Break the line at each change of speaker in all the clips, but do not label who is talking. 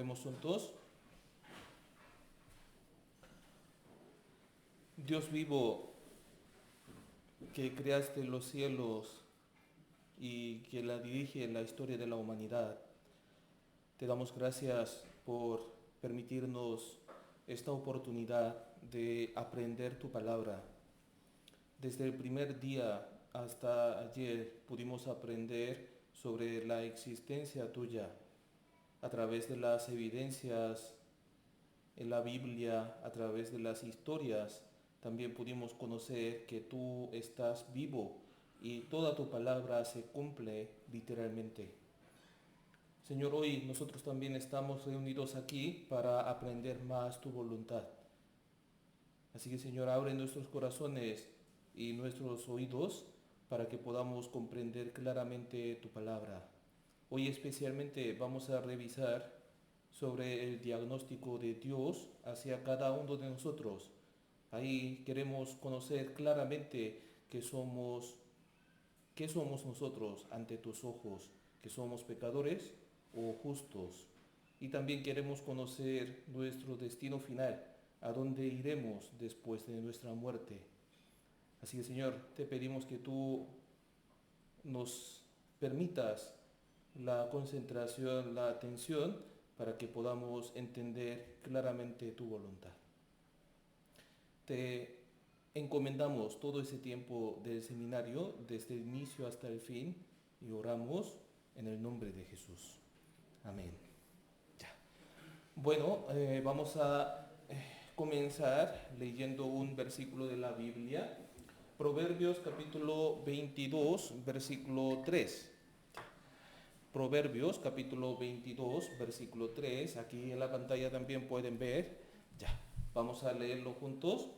Oremos juntos. Dios vivo, que creaste los cielos y que la dirige en la historia de la humanidad, te damos gracias por permitirnos esta oportunidad de aprender tu palabra. Desde el primer día hasta ayer pudimos aprender sobre la existencia tuya a través de las evidencias en la Biblia, a través de las historias. También pudimos conocer que tú estás vivo y toda tu palabra se cumple literalmente. Señor, hoy nosotros también estamos reunidos aquí para aprender más tu voluntad. Así que, Señor, abre nuestros corazones y nuestros oídos para que podamos comprender claramente tu palabra. Hoy especialmente vamos a revisar sobre el diagnóstico de Dios hacia cada uno de nosotros. Ahí queremos conocer claramente qué somos nosotros ante tus ojos, que somos pecadores o justos. Y también queremos conocer nuestro destino final, a dónde iremos después de nuestra muerte. Así que, Señor, te pedimos que tú nos permitas la concentración, la atención, para que podamos entender claramente tu voluntad. Te encomendamos todo ese tiempo del seminario, desde el inicio hasta el fin, y oramos en el nombre de Jesús. Amén. Ya. Bueno, vamos a comenzar leyendo un versículo de la Biblia. Proverbios capítulo 22, versículo 3. Proverbios capítulo 22, versículo 3. Aquí en la pantalla también pueden ver. Ya, vamos a leerlo juntos.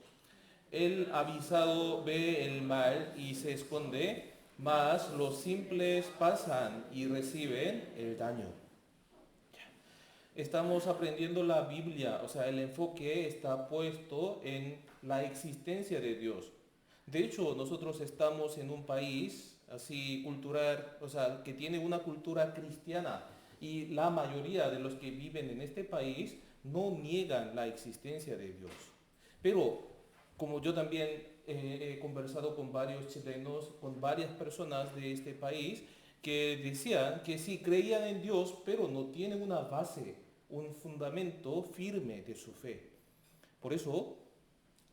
El avisado ve el mal y se esconde, mas los simples pasan y reciben el daño. Estamos aprendiendo la Biblia, o sea, el enfoque está puesto en la existencia de Dios. De hecho, nosotros estamos en un país así cultural, o sea, que tiene una cultura cristiana, y la mayoría de los que viven en este país no niegan la existencia de Dios. Pero como yo también he conversado con varios chilenos, con varias personas de este país, que decían que sí creían en Dios, pero no tienen una base, un fundamento firme de su fe. Por eso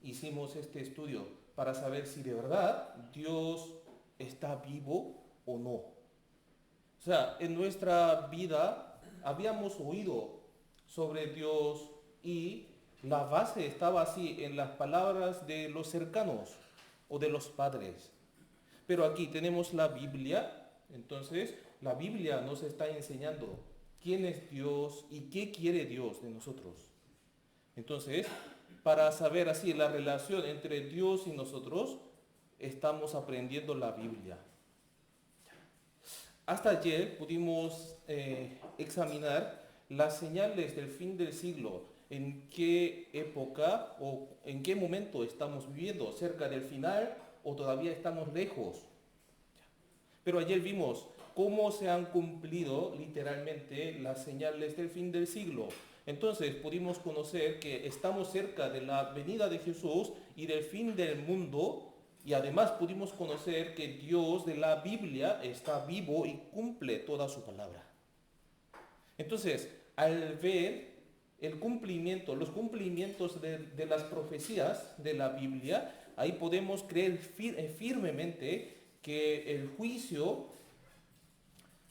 hicimos este estudio, para saber si de verdad Dios está vivo o no. O sea, en nuestra vida habíamos oído sobre Dios y la base estaba así en las palabras de los cercanos o de los padres. Pero aquí tenemos la Biblia, entonces la Biblia nos está enseñando quién es Dios y qué quiere Dios de nosotros. Entonces, para saber así la relación entre Dios y nosotros, estamos aprendiendo la Biblia. Hasta ayer pudimos examinar las señales del fin del siglo, en qué época o en qué momento estamos viviendo, cerca del final o todavía estamos lejos. Pero ayer vimos cómo se han cumplido literalmente las señales del fin del siglo. Entonces pudimos conocer que estamos cerca de la venida de Jesús y del fin del mundo, y además pudimos conocer que Dios de la Biblia está vivo y cumple toda su palabra. Entonces, al ver el cumplimiento, los cumplimientos de las profecías de la Biblia, ahí podemos creer firmemente que el juicio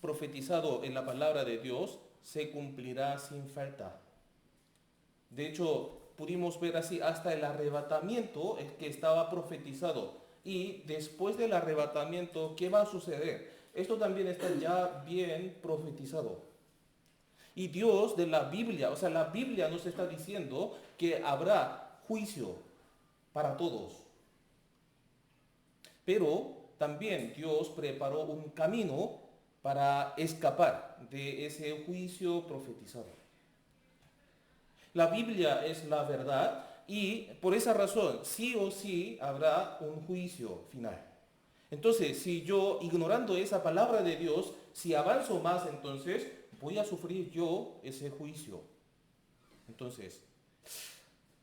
profetizado en la palabra de Dios se cumplirá sin falta. De hecho, pudimos ver así hasta el arrebatamiento que estaba profetizado. Y después del arrebatamiento, ¿qué va a suceder? Esto también está ya bien profetizado. Y Dios de la Biblia, o sea, la Biblia nos está diciendo que habrá juicio para todos. Pero también Dios preparó un camino para escapar de ese juicio profetizado. La Biblia es la verdad y por esa razón sí o sí habrá un juicio final. Entonces, si yo, ignorando esa palabra de Dios, si avanzo más, entonces voy a sufrir yo ese juicio. Entonces,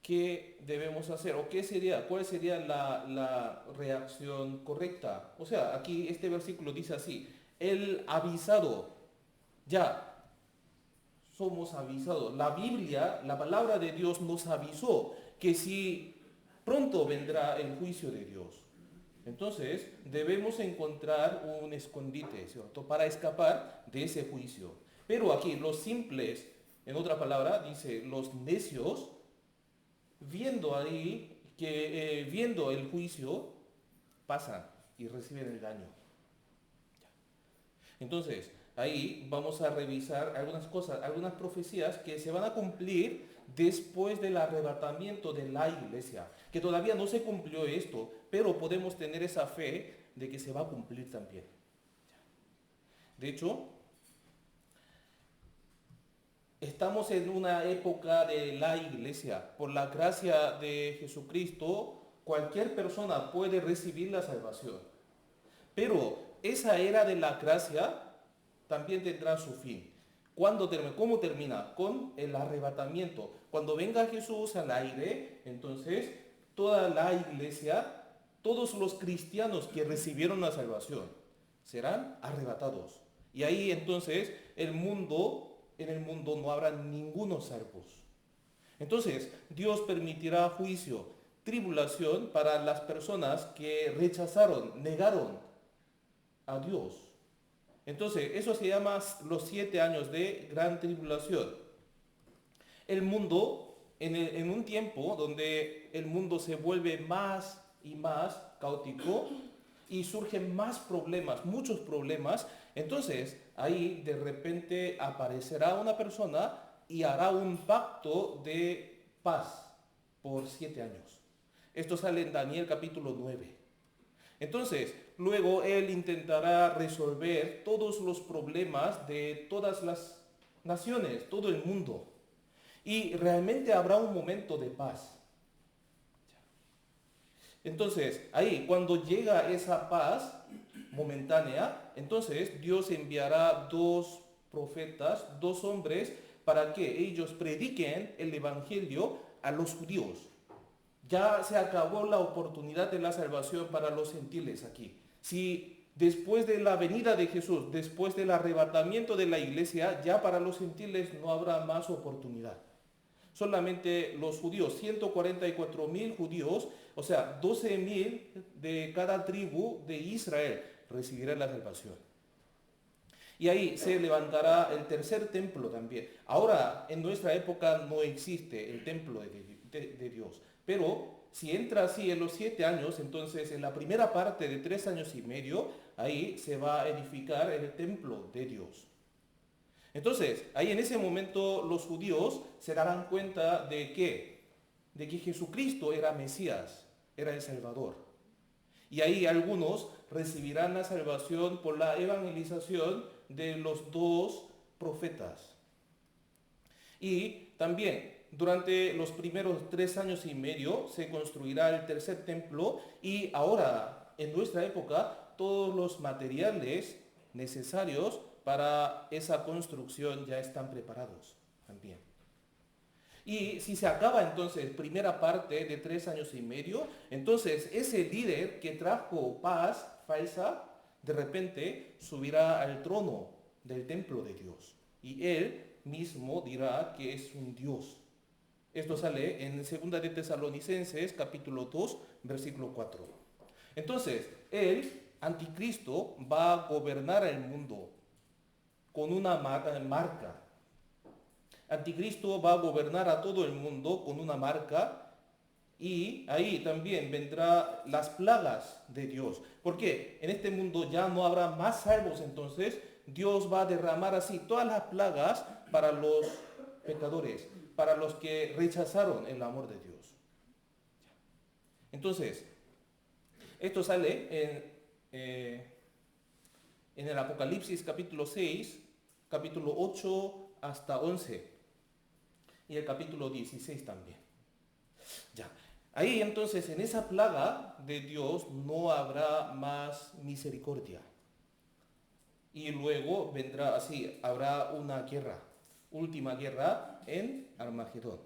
¿qué debemos hacer? ¿O cuál sería la reacción correcta? O sea, aquí este versículo dice así, el avisado, ya somos avisados. La Biblia, la palabra de Dios nos avisó que si pronto vendrá el juicio de Dios. Entonces, debemos encontrar un escondite, ¿cierto?, para escapar de ese juicio. Pero aquí los simples, en otra palabra, dice los necios, viendo el juicio, pasan y reciben el daño. Entonces, ahí vamos a revisar algunas cosas, algunas profecías que se van a cumplir después del arrebatamiento de la iglesia. Que todavía no se cumplió esto, pero podemos tener esa fe de que se va a cumplir también. De hecho, estamos en una época de la iglesia. Por la gracia de Jesucristo, cualquier persona puede recibir la salvación. Pero esa era de la gracia también tendrá su fin. ¿Cómo termina? Con el arrebatamiento. Cuando venga Jesús al aire, entonces toda la iglesia, todos los cristianos que recibieron la salvación, serán arrebatados. Y ahí entonces en el mundo no habrá ningunos salvos. Entonces Dios permitirá juicio, tribulación para las personas que rechazaron, negaron a Dios. Entonces, eso se llama los 7 años de gran tribulación. El mundo, en un tiempo donde el mundo se vuelve más y más caótico y surgen más problemas, muchos problemas, entonces ahí de repente aparecerá una persona y hará un pacto de paz por 7 años. Esto sale en Daniel capítulo 9. Entonces, luego él intentará resolver todos los problemas de todas las naciones, todo el mundo. Y realmente habrá un momento de paz. Entonces, ahí, cuando llega esa paz momentánea, entonces Dios enviará 2 profetas, 2 hombres, para que ellos prediquen el evangelio a los judíos. Ya se acabó la oportunidad de la salvación para los gentiles aquí. Si después de la venida de Jesús, después del arrebatamiento de la iglesia, ya para los gentiles no habrá más oportunidad. Solamente los judíos, 144,000 judíos, o sea, 12,000 de cada tribu de Israel recibirán la salvación. Y ahí se levantará el tercer templo también. Ahora, en nuestra época no existe el templo de Dios. Pero si entra así en los 7 años, entonces en la primera parte de 3 años y medio, ahí se va a edificar el templo de Dios. Entonces, ahí en ese momento los judíos se darán cuenta de que Jesucristo era Mesías, era el Salvador. Y ahí algunos recibirán la salvación por la evangelización de los 2 profetas. Y también durante los primeros 3 años y medio se construirá el tercer templo y ahora, en nuestra época, todos los materiales necesarios para esa construcción ya están preparados también. Y si se acaba entonces primera parte de 3 años y medio, entonces ese líder que trajo paz falsa, de repente subirá al trono del templo de Dios. Y él mismo dirá que es un Dios. Esto sale en 2 de Tesalonicenses capítulo 2, versículo 4. Entonces, el anticristo va a gobernar el mundo con una marca. Anticristo va a gobernar a todo el mundo con una marca y ahí también vendrán las plagas de Dios. Porque en este mundo ya no habrá más salvos, entonces Dios va a derramar así todas las plagas para los pecadores, para los que rechazaron el amor de Dios. Entonces, esto sale en el Apocalipsis capítulo 6, capítulo 8 hasta 11 y el capítulo 16 también. Ya. Ahí entonces en esa plaga de Dios no habrá más misericordia. y luego vendrá así, habrá una guerra, última guerra en Armagedón,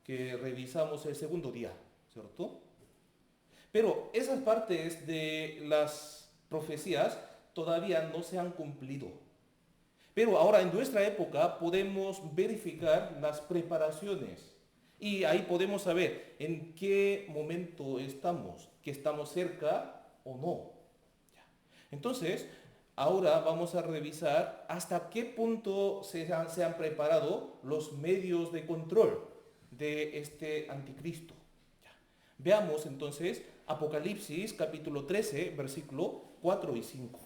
que revisamos el segundo día, ¿cierto? Pero esas partes de las profecías todavía no se han cumplido. Pero ahora en nuestra época podemos verificar las preparaciones y ahí podemos saber en qué momento estamos, que estamos cerca o no. Entonces, ahora vamos a revisar hasta qué punto se han preparado los medios de control de este anticristo. Veamos entonces Apocalipsis capítulo 13, versículo 4 y 5.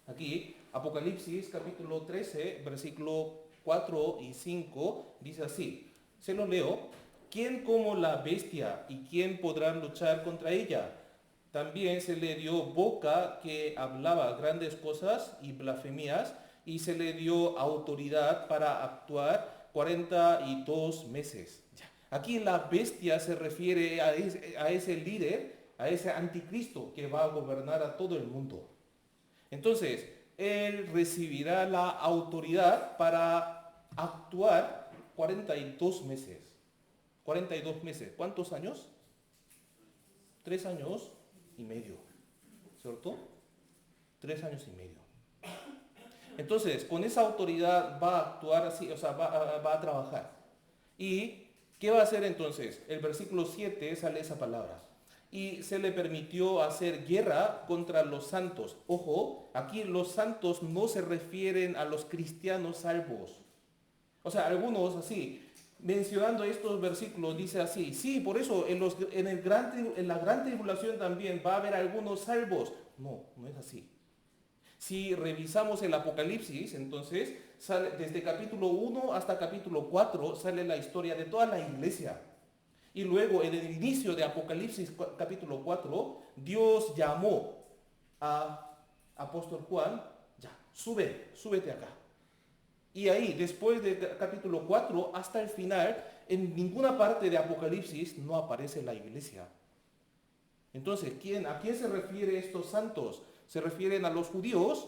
Aquí, Apocalipsis capítulo 13, versículo 4 y 5, dice así, se lo leo, ¿quién como la bestia y quién podrá luchar contra ella? También se le dio boca que hablaba grandes cosas y blasfemías y se le dio autoridad para actuar 42 meses. Aquí la bestia se refiere a ese líder, a ese anticristo que va a gobernar a todo el mundo. Entonces, él recibirá la autoridad para actuar 42 meses. 42 meses. ¿Cuántos años? 3 años y medio. ¿Cierto? 3 años y medio. Entonces, con esa autoridad va a actuar así, o sea, va a trabajar. ¿Y qué va a hacer entonces? El versículo 7 sale esa palabra. Y se le permitió hacer guerra contra los santos. Ojo, aquí los santos no se refieren a los cristianos salvos. O sea, algunos así, mencionando estos versículos, dice así, sí, por eso en la gran tribulación también va a haber algunos salvos. No, no es así. Si revisamos el Apocalipsis, entonces, desde capítulo 1 hasta capítulo 4 sale la historia de toda la iglesia. Y luego en el inicio de Apocalipsis capítulo 4, Dios llamó a apóstol Juan, ya, súbete acá. Y ahí, después del capítulo 4 hasta el final, en ninguna parte de Apocalipsis no aparece la iglesia. Entonces, ¿a quién se refiere estos santos? Se refieren a los judíos,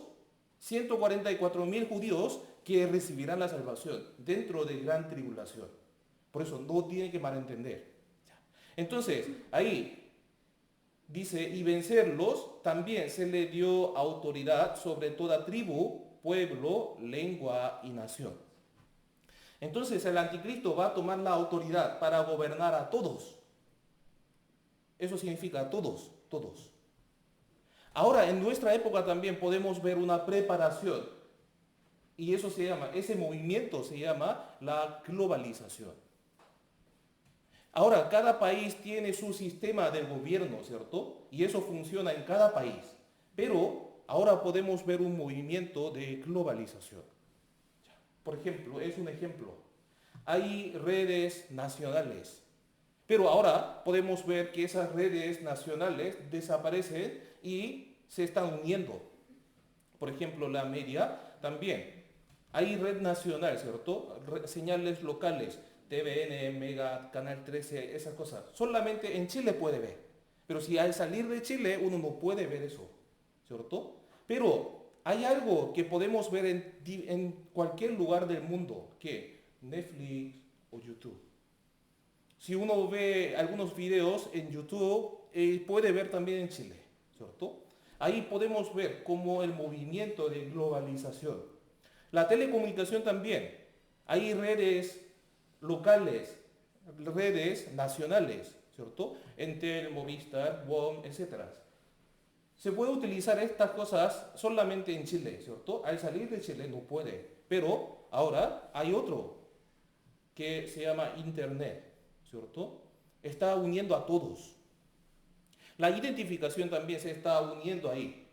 144,000 judíos que recibirán la salvación dentro de gran tribulación. Por eso no tiene que malentender. Entonces, ahí dice, y vencerlos también se le dio autoridad sobre toda tribu, pueblo, lengua y nación. Entonces el anticristo va a tomar la autoridad para gobernar a todos. Eso significa a todos, todos. Ahora, en nuestra época también podemos ver una preparación. Y ese movimiento se llama la globalización. Ahora, cada país tiene su sistema del gobierno, ¿cierto? Y eso funciona en cada país. Pero ahora podemos ver un movimiento de globalización. Por ejemplo, es un ejemplo. Hay redes nacionales. Pero ahora podemos ver que esas redes nacionales desaparecen y se están uniendo. Por ejemplo, la media también. Hay red nacional, ¿cierto? Señales locales. TVN, Mega, Canal 13, esas cosas. Solamente en Chile puede ver. Pero si al salir de Chile uno no puede ver eso, ¿cierto? Pero hay algo que podemos ver en cualquier lugar del mundo, que Netflix o YouTube. Si uno ve algunos videos en YouTube, puede ver también en Chile, ¿cierto? Ahí podemos ver cómo el movimiento de globalización. La telecomunicación también. Hay redes locales, redes nacionales, ¿cierto? Entel, Movistar, WOM, etc. Se puede utilizar estas cosas solamente en Chile, ¿cierto? Al salir de Chile no puede. Pero ahora hay otro que se llama Internet, ¿cierto? Está uniendo a todos. La identificación también se está uniendo ahí.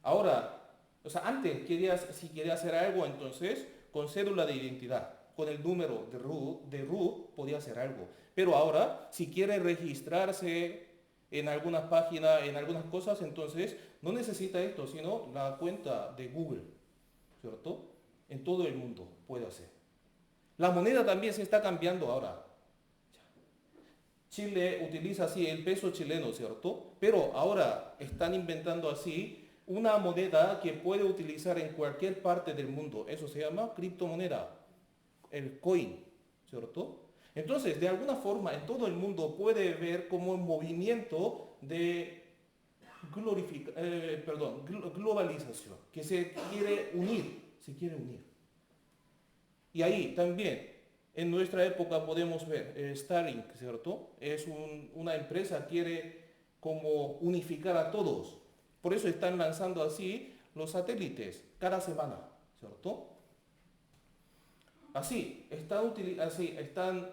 Ahora, o sea, antes si quería hacer algo, entonces, con cédula de identidad, con el número de RUT podía hacer algo. Pero ahora, si quiere registrarse en algunas páginas, en algunas cosas, entonces no necesita esto, sino la cuenta de Google, ¿cierto? En todo el mundo puede hacer. La moneda también se está cambiando ahora. Chile utiliza así el peso chileno, ¿cierto? Pero ahora están inventando así una moneda que puede utilizar en cualquier parte del mundo. Eso se llama criptomoneda, el coin, ¿cierto? Entonces, de alguna forma, en todo el mundo puede ver como un movimiento de globalización, que se quiere unir. Y ahí también, en nuestra época podemos ver Starlink, ¿cierto? Es una empresa que quiere como unificar a todos. Por eso están lanzando así los satélites cada semana, ¿cierto? Así están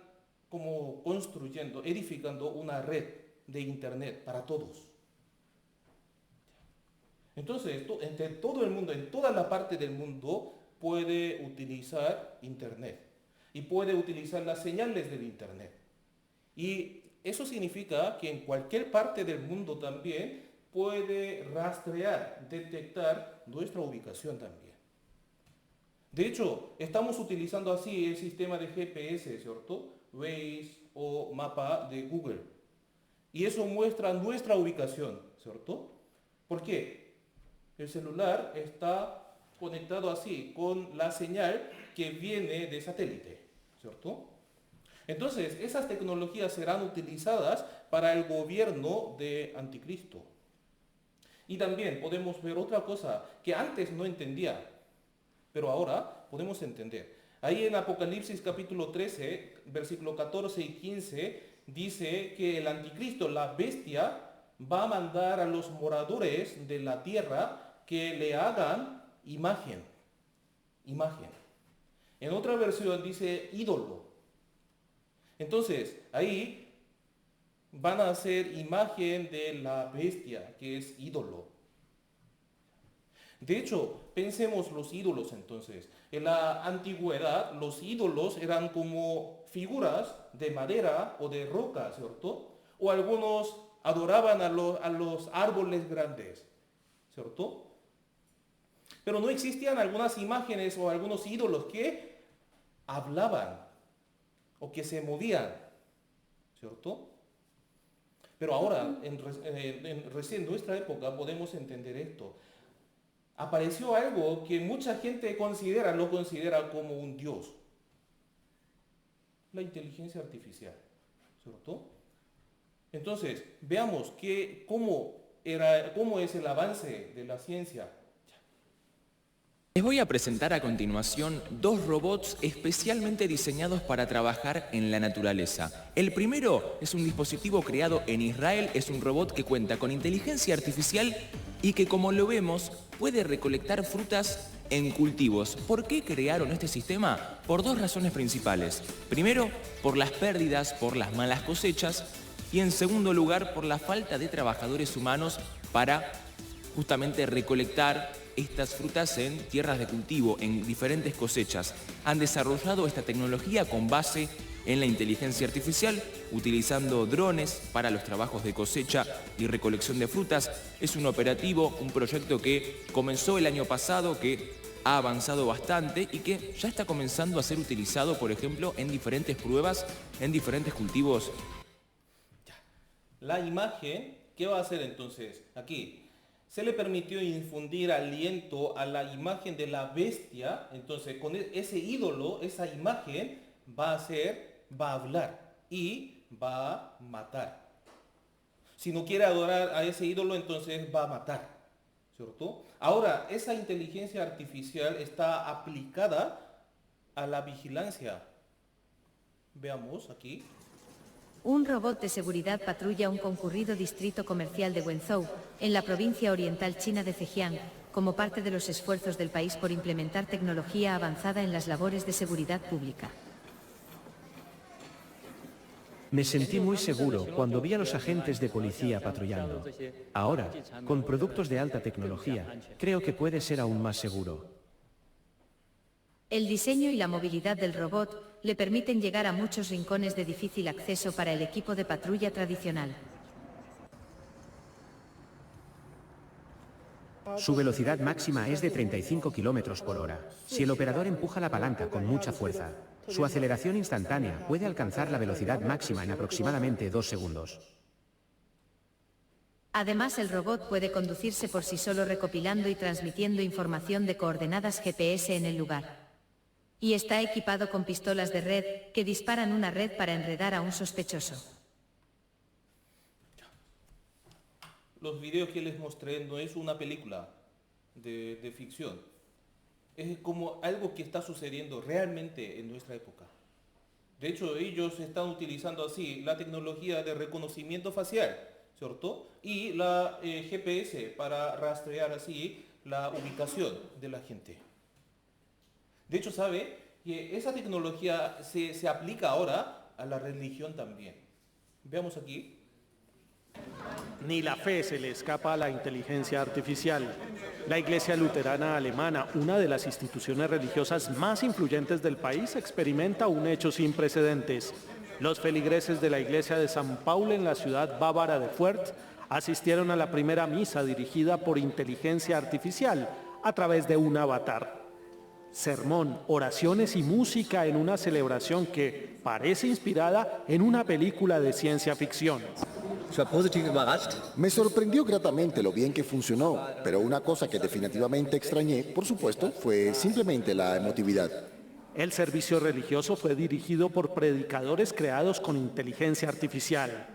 como construyendo, edificando una red de internet para todos. Entonces, entre todo el mundo, en toda la parte del mundo, puede utilizar internet y puede utilizar las señales del internet. Y eso significa que en cualquier parte del mundo también puede rastrear, detectar nuestra ubicación también. De hecho, estamos utilizando así el sistema de GPS, ¿cierto? Waze o mapa de Google. Y eso muestra nuestra ubicación, ¿cierto? ¿Por qué? El celular está conectado así con la señal que viene de satélite, ¿cierto? Entonces, esas tecnologías serán utilizadas para el gobierno de Anticristo. Y también podemos ver otra cosa que antes no entendía, pero ahora podemos entender. Ahí en Apocalipsis capítulo 13, versículo 14 y 15, dice que el Anticristo, la bestia, va a mandar a los moradores de la tierra que le hagan imagen. En otra versión dice ídolo. Entonces, ahí van a hacer imagen de la bestia, que es ídolo. De hecho, pensemos los ídolos entonces. En la antigüedad, los ídolos eran como figuras de madera o de roca, ¿cierto? O algunos adoraban a los árboles grandes, ¿cierto? Pero no existían algunas imágenes o algunos ídolos que hablaban o que se movían, ¿cierto? Pero ahora, recién en nuestra época, podemos entender esto. Apareció algo que mucha gente lo considera como un dios. La inteligencia artificial, ¿cierto? Entonces, veamos cómo es el avance de la ciencia.
Les voy a presentar a continuación dos robots especialmente diseñados para trabajar en la naturaleza. El primero es un dispositivo creado en Israel, es un robot que cuenta con inteligencia artificial y que, como lo vemos, puede recolectar frutas en cultivos. ¿Por qué crearon este sistema? Por dos razones principales. Primero, por las pérdidas, por las malas cosechas, y en segundo lugar, por la falta de trabajadores humanos para justamente recolectar estas frutas en tierras de cultivo, en diferentes cosechas. Han desarrollado esta tecnología con base en la inteligencia artificial, utilizando drones para los trabajos de cosecha y recolección de frutas. Es un operativo, un proyecto que comenzó el año pasado, que ha avanzado bastante y que ya está comenzando a ser utilizado, por ejemplo, en diferentes pruebas, en diferentes cultivos.
La imagen, ¿qué va a hacer entonces? Aquí se le permitió infundir aliento a la imagen de la bestia. Entonces, con ese ídolo, esa imagen va a hablar y va a matar. Si no quiere adorar a ese ídolo, entonces va a matar, ¿cierto? Ahora, esa inteligencia artificial está aplicada a la vigilancia. Veamos aquí.
Un robot de seguridad patrulla un concurrido distrito comercial de Wenzhou, en la provincia oriental china de Zhejiang, como parte de los esfuerzos del país por implementar tecnología avanzada en las labores de seguridad pública.
Me sentí muy seguro cuando vi a los agentes de policía patrullando. Ahora, con productos de alta tecnología, creo que puede ser aún más seguro.
El diseño y la movilidad del robot le permiten llegar a muchos rincones de difícil acceso para el equipo de patrulla tradicional.
Su velocidad máxima es de 35 km por hora. Si el operador empuja la palanca con mucha fuerza, su aceleración instantánea puede alcanzar la velocidad máxima en aproximadamente 2 segundos.
Además, el robot puede conducirse por sí solo recopilando y transmitiendo información de coordenadas GPS en el lugar. Y está equipado con pistolas de red que disparan una red para enredar a un sospechoso.
Los videos que les mostré no es una película de ficción. Es como algo que está sucediendo realmente en nuestra época. De hecho, ellos están utilizando así la tecnología de reconocimiento facial, ¿cierto? Y la GPS para rastrear así la ubicación de la gente. De hecho, sabe que esa tecnología se aplica ahora a la religión también. Veamos aquí.
Ni la fe se le escapa a la inteligencia artificial. La Iglesia Luterana Alemana, una de las instituciones religiosas más influyentes del país, experimenta un hecho sin precedentes. Los feligreses de la Iglesia de San Paulo en la ciudad bávara de Fürth asistieron a la primera misa dirigida por inteligencia artificial a través de un avatar. Sermón, oraciones y música en una celebración que parece inspirada en una película de ciencia ficción.
Me sorprendió gratamente lo bien que funcionó, pero una cosa que definitivamente extrañé, por supuesto, fue simplemente la emotividad.
El servicio religioso fue dirigido por predicadores creados con inteligencia artificial.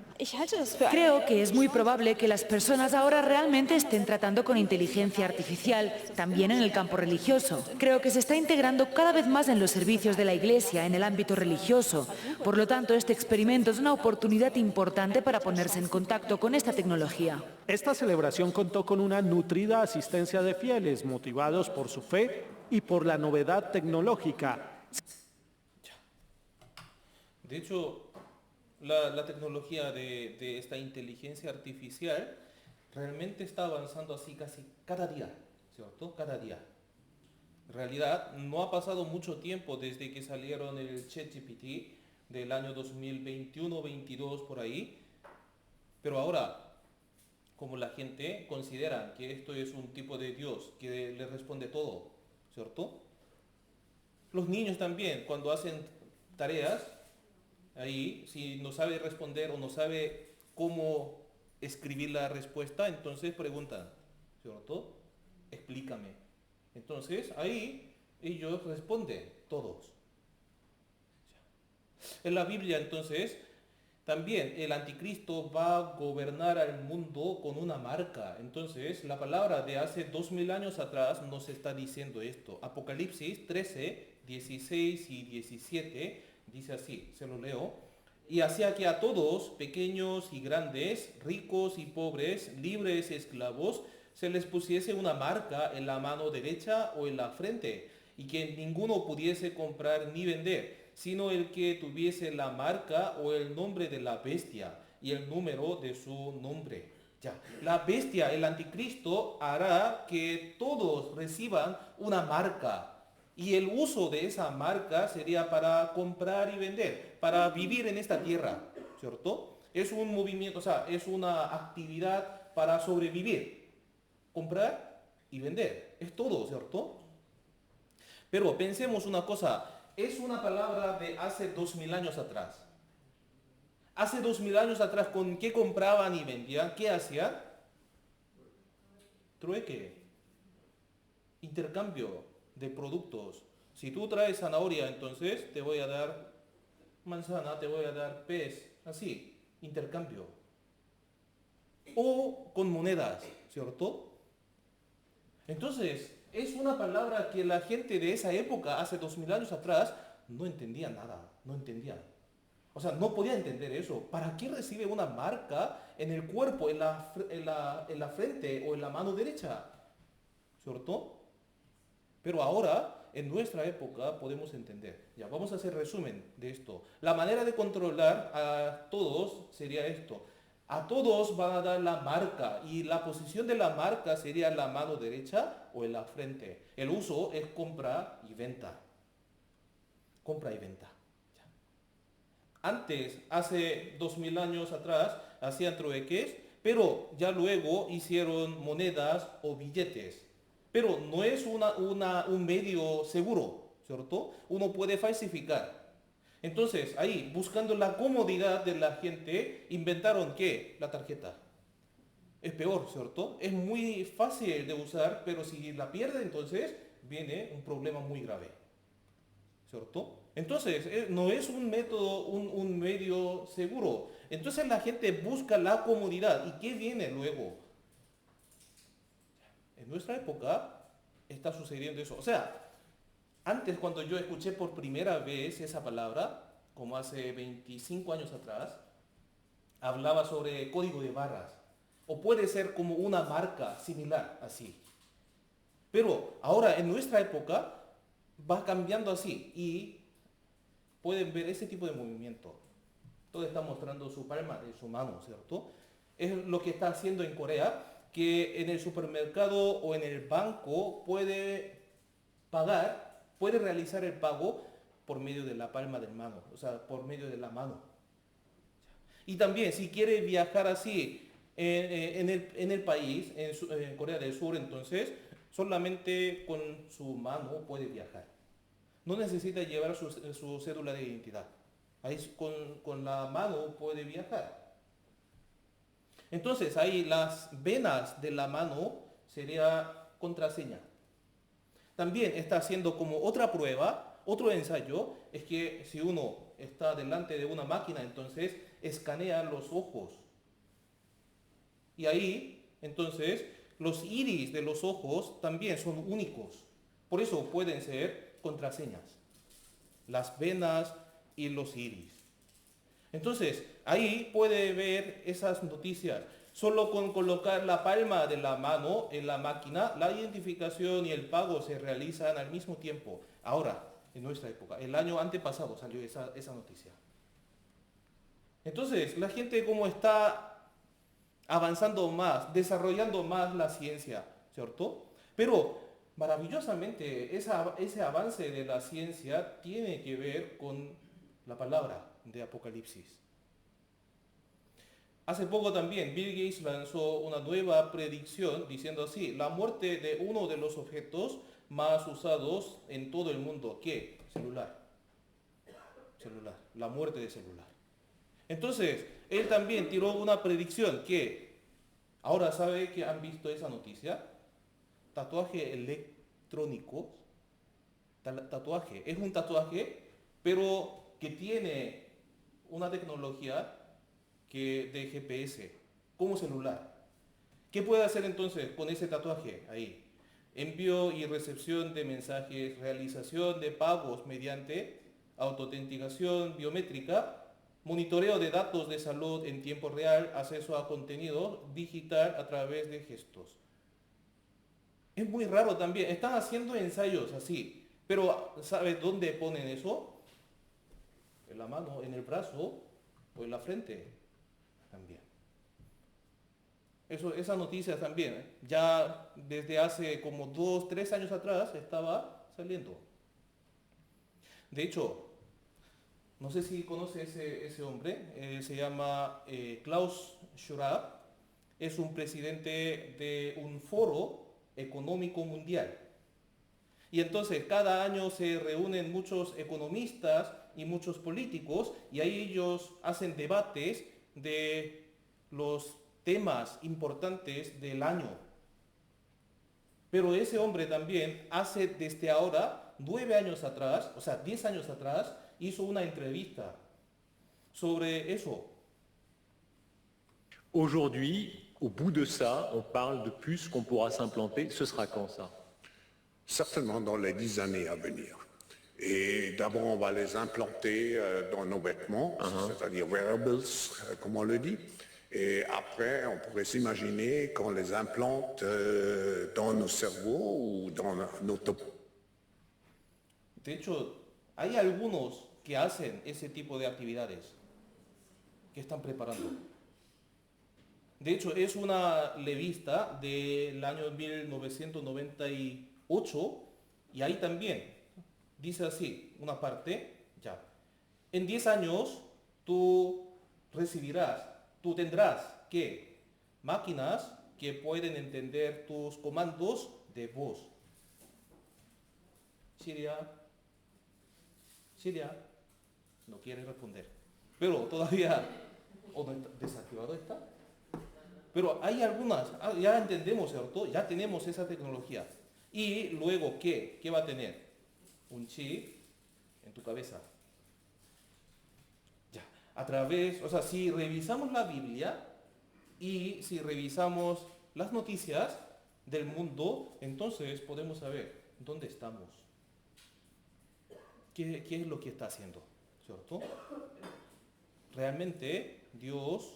Creo que es muy probable que las personas ahora realmente estén tratando con inteligencia artificial, también en el campo religioso. Creo que se está integrando cada vez más en los servicios de la Iglesia, en el ámbito religioso. Por lo tanto, este experimento es una oportunidad importante para ponerse en contacto con esta tecnología.
Esta celebración contó con una nutrida asistencia de fieles, motivados por su fe y por la novedad tecnológica.
De hecho, la tecnología de esta inteligencia artificial realmente está avanzando así casi cada día, ¿cierto? Cada día. En realidad, no ha pasado mucho tiempo desde que salieron el ChatGPT del año 2021-22 por ahí, pero ahora, como la gente considera que esto es un tipo de Dios que le responde todo, ¿cierto? Los niños también, cuando hacen tareas, ahí, si no sabe responder o no sabe cómo escribir la respuesta, entonces preguntan, ¿cierto? Explícame. Entonces, ahí ellos responden, todos. En la Biblia, entonces, también el anticristo va a gobernar al mundo con una marca. Entonces, la palabra de hace 2000 años atrás nos está diciendo esto. Apocalipsis 13, 16 y 17 dice así, se lo leo. Y hacía que a todos, pequeños y grandes, ricos y pobres, libres y esclavos, se les pusiese una marca en la mano derecha o en la frente, y que ninguno pudiese comprar ni vender, sino el que tuviese la marca o el nombre de la bestia y el número de su nombre. Ya, la bestia, el anticristo, hará que todos reciban una marca. Y el uso de esa marca sería para comprar y vender, para vivir en esta tierra, ¿cierto? Es un movimiento, o sea, es una actividad para sobrevivir. Comprar y vender, es todo, ¿cierto? Pero pensemos una cosa, es una palabra de hace 2000 años atrás. Hace 2000 años atrás, ¿con qué compraban y vendían? ¿Qué hacían? Trueque, intercambio de productos. Si tú traes zanahoria, entonces te voy a dar manzana, te voy a dar pez, así, intercambio. O con monedas, ¿cierto? Entonces, es una palabra que la gente de esa época, hace 2000 años atrás, no entendía nada, no entendían. O sea, no podía entender eso. ¿Para qué recibe una marca en el cuerpo, en la frente o en la mano derecha? ¿Cierto? Pero ahora, en nuestra época, podemos entender. Ya, vamos a hacer resumen de esto. La manera de controlar a todos sería esto. A todos van a dar la marca y la posición de la marca sería en la mano derecha o en la frente. El uso es compra y venta. Compra y venta. Ya. Antes, hace 2000 años atrás, hacían trueques, pero ya luego hicieron monedas o billetes. Pero no es un medio seguro, ¿cierto? Uno puede falsificar. Entonces, ahí, buscando la comodidad de la gente, inventaron ¿qué? La tarjeta. es peor, ¿cierto? Es muy fácil de usar, pero si la pierde, entonces viene un problema muy grave, ¿cierto? Entonces, no es un método, un medio seguro. Entonces la gente busca la comodidad. ¿Y qué viene luego? En nuestra época está sucediendo eso. O sea, antes cuando yo escuché por primera vez esa palabra, como hace 25 años atrás, hablaba sobre código de barras. O puede ser como una marca similar, así. Pero ahora en nuestra época va cambiando así y pueden ver ese tipo de movimiento. Todo está mostrando su palma de su mano, ¿cierto? Es lo que está haciendo en Corea, que en el supermercado o en el banco puede pagar, puede realizar el pago por medio de la palma de mano, o sea, por medio de la mano. Y también, si quiere viajar así en el país, en Corea del Sur, entonces, solamente con su mano puede viajar. No necesita llevar su cédula de identidad. Ahí con la mano puede viajar. Entonces, ahí las venas de la mano sería contraseña. También está haciendo como otra prueba, otro ensayo, es que si uno está delante de una máquina, entonces escanea los ojos. Y ahí, entonces, los iris de los ojos también son únicos. Por eso pueden ser contraseñas. Las venas y los iris. Entonces, ahí puede ver esas noticias. Solo con colocar la palma de la mano en la máquina, la identificación y el pago se realizan al mismo tiempo. Ahora, en nuestra época, el año antepasado salió esa noticia. Entonces, la gente como está avanzando más, desarrollando más la ciencia, ¿cierto? Pero maravillosamente ese avance de la ciencia tiene que ver con la palabra de Apocalipsis. Hace poco también Bill Gates lanzó una nueva predicción diciendo así: la muerte de uno de los objetos más usados en todo el mundo. ¿Qué? Celular. La muerte de celular. Entonces, él también tiró una predicción que, ahora sabe que han visto esa noticia, tatuaje electrónico, tatuaje, es un tatuaje, pero que tiene una tecnología de GPS, como celular. ¿Qué puede hacer entonces con ese tatuaje ahí? Envío y recepción de mensajes, realización de pagos mediante autoautenticación biométrica, monitoreo de datos de salud en tiempo real, acceso a contenido digital a través de gestos. Es muy raro también, están haciendo ensayos así, pero ¿sabe dónde ponen eso? En la mano, en el brazo o en la frente también. Esa noticia también, ya desde hace como 2, 3 años atrás estaba saliendo. De hecho, no sé si conoce ese hombre, se llama Klaus Schwab, es un presidente de un foro económico mundial. Y entonces cada año se reúnen muchos economistas y muchos políticos y ahí ellos hacen debates de los temas importantes del año. Pero ese hombre también hace desde ahora 9 años atrás, o sea 10 años atrás, hizo una entrevista sobre eso.
Aujourd'hui, au bout de ça, on parle de puces qu'on pourra s'implanter. Ce sera quand ça?
Certainement dans les 10 années à venir. Et d'abord, on va les implanter dans nos vêtements, c'est-à-dire wearables, comme on le dit. Et après, on pourrait s'imaginer qu'on les implante dans nos cerveaux ou dans nos topos.
De hecho, hay algunos que hacen ese tipo de actividades, que están preparando. De hecho, es una revista del año 1998 y ahí también dice así, una parte, ya. En 10 años tú tendrás que máquinas que pueden entender tus comandos de voz. Siria no quiere responder. Pero todavía, ¿o no está desactivado está? Pero hay algunas, ya entendemos, ¿cierto? Ya tenemos esa tecnología. Y luego, ¿qué? ¿Qué va a tener? Un chip en tu cabeza. Ya. A través, o sea, si revisamos la Biblia y si revisamos las noticias del mundo, entonces podemos saber dónde estamos. ¿Qué es lo que está haciendo? ¿Cierto? Realmente Dios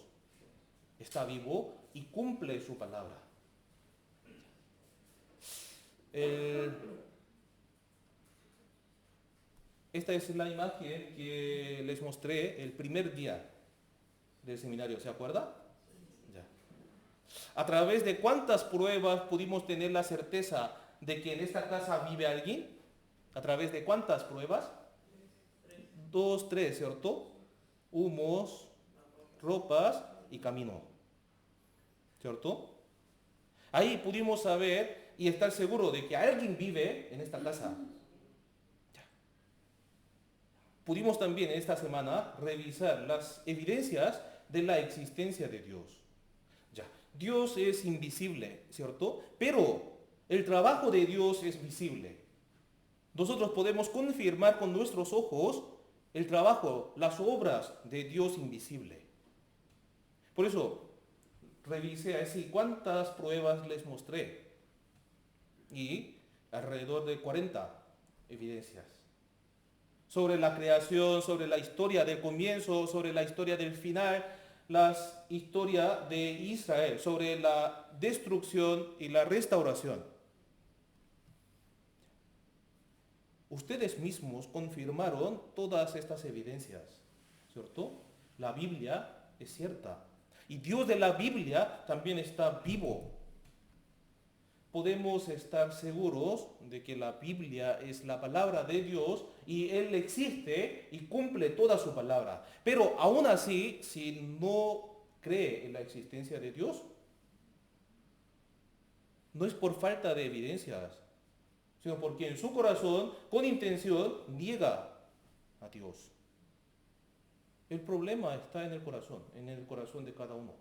está vivo y cumple su palabra. Esta es la imagen que les mostré el primer día del seminario, ¿se acuerda? Ya. ¿A través de cuántas pruebas pudimos tener la certeza de que en esta casa vive alguien? ¿A través de cuántas pruebas? 2, 3, ¿cierto? Humos, ropas y camino. ¿Cierto? Ahí pudimos saber y estar seguro de que alguien vive en esta casa. Ya. Pudimos también en esta semana revisar las evidencias de la existencia de Dios. Ya. Dios es invisible, ¿cierto? Pero el trabajo de Dios es visible. Nosotros podemos confirmar con nuestros ojos el trabajo, las obras de Dios invisible. Por eso, revisé así cuántas pruebas les mostré. Y alrededor de 40 evidencias. Sobre la creación, sobre la historia del comienzo, sobre la historia del final, la historia de Israel, sobre la destrucción y la restauración. Ustedes mismos confirmaron todas estas evidencias, ¿cierto? La Biblia es cierta. Y Dios de la Biblia también está vivo. Podemos estar seguros de que la Biblia es la palabra de Dios y Él existe y cumple toda su palabra. Pero aún así, si no cree en la existencia de Dios, no es por falta de evidencias, sino porque en su corazón, con intención, niega a Dios. El problema está en el corazón de cada uno,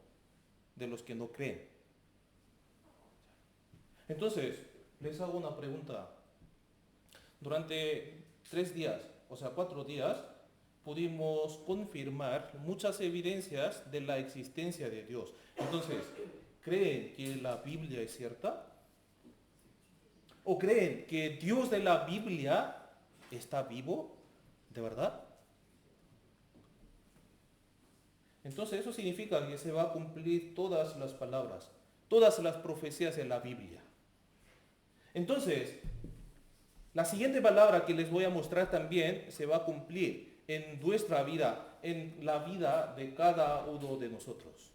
de los que no creen. Entonces, les hago una pregunta. Durante 3 días, o sea 4 días, pudimos confirmar muchas evidencias de la existencia de Dios. Entonces, ¿creen que la Biblia es cierta? ¿O creen que Dios de la Biblia está vivo? ¿De verdad? Entonces eso significa que se va a cumplir todas las palabras, todas las profecías de la Biblia. Entonces, la siguiente palabra que les voy a mostrar también se va a cumplir en nuestra vida, en la vida de cada uno de nosotros.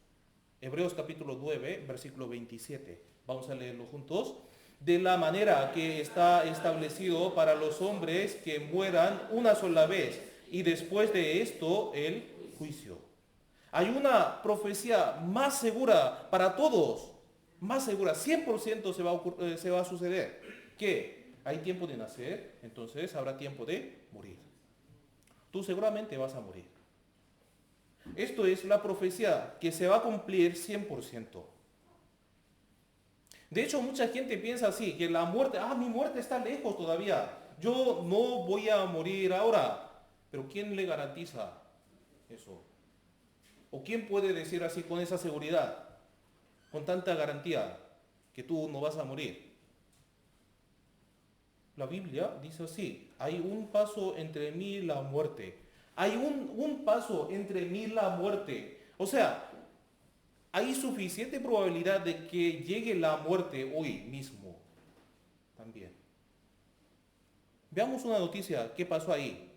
Hebreos capítulo 9, versículo 27. Vamos a leerlo juntos. De la manera que está establecido para los hombres que mueran una sola vez y después de esto el juicio. Hay una profecía más segura para todos, más segura, 100% se va a suceder, que hay tiempo de nacer, entonces habrá tiempo de morir. Tú seguramente vas a morir. Esto es la profecía que se va a cumplir 100%. De hecho, mucha gente piensa así, que la muerte, mi muerte está lejos todavía, yo no voy a morir ahora. Pero ¿quién le garantiza eso? ¿O quién puede decir así con esa seguridad, con tanta garantía, que tú no vas a morir? La Biblia dice así, hay un paso entre mí y la muerte. Hay un paso entre mí y la muerte. O sea, hay suficiente probabilidad de que llegue la muerte hoy mismo también. Veamos una noticia, ¿qué pasó ahí?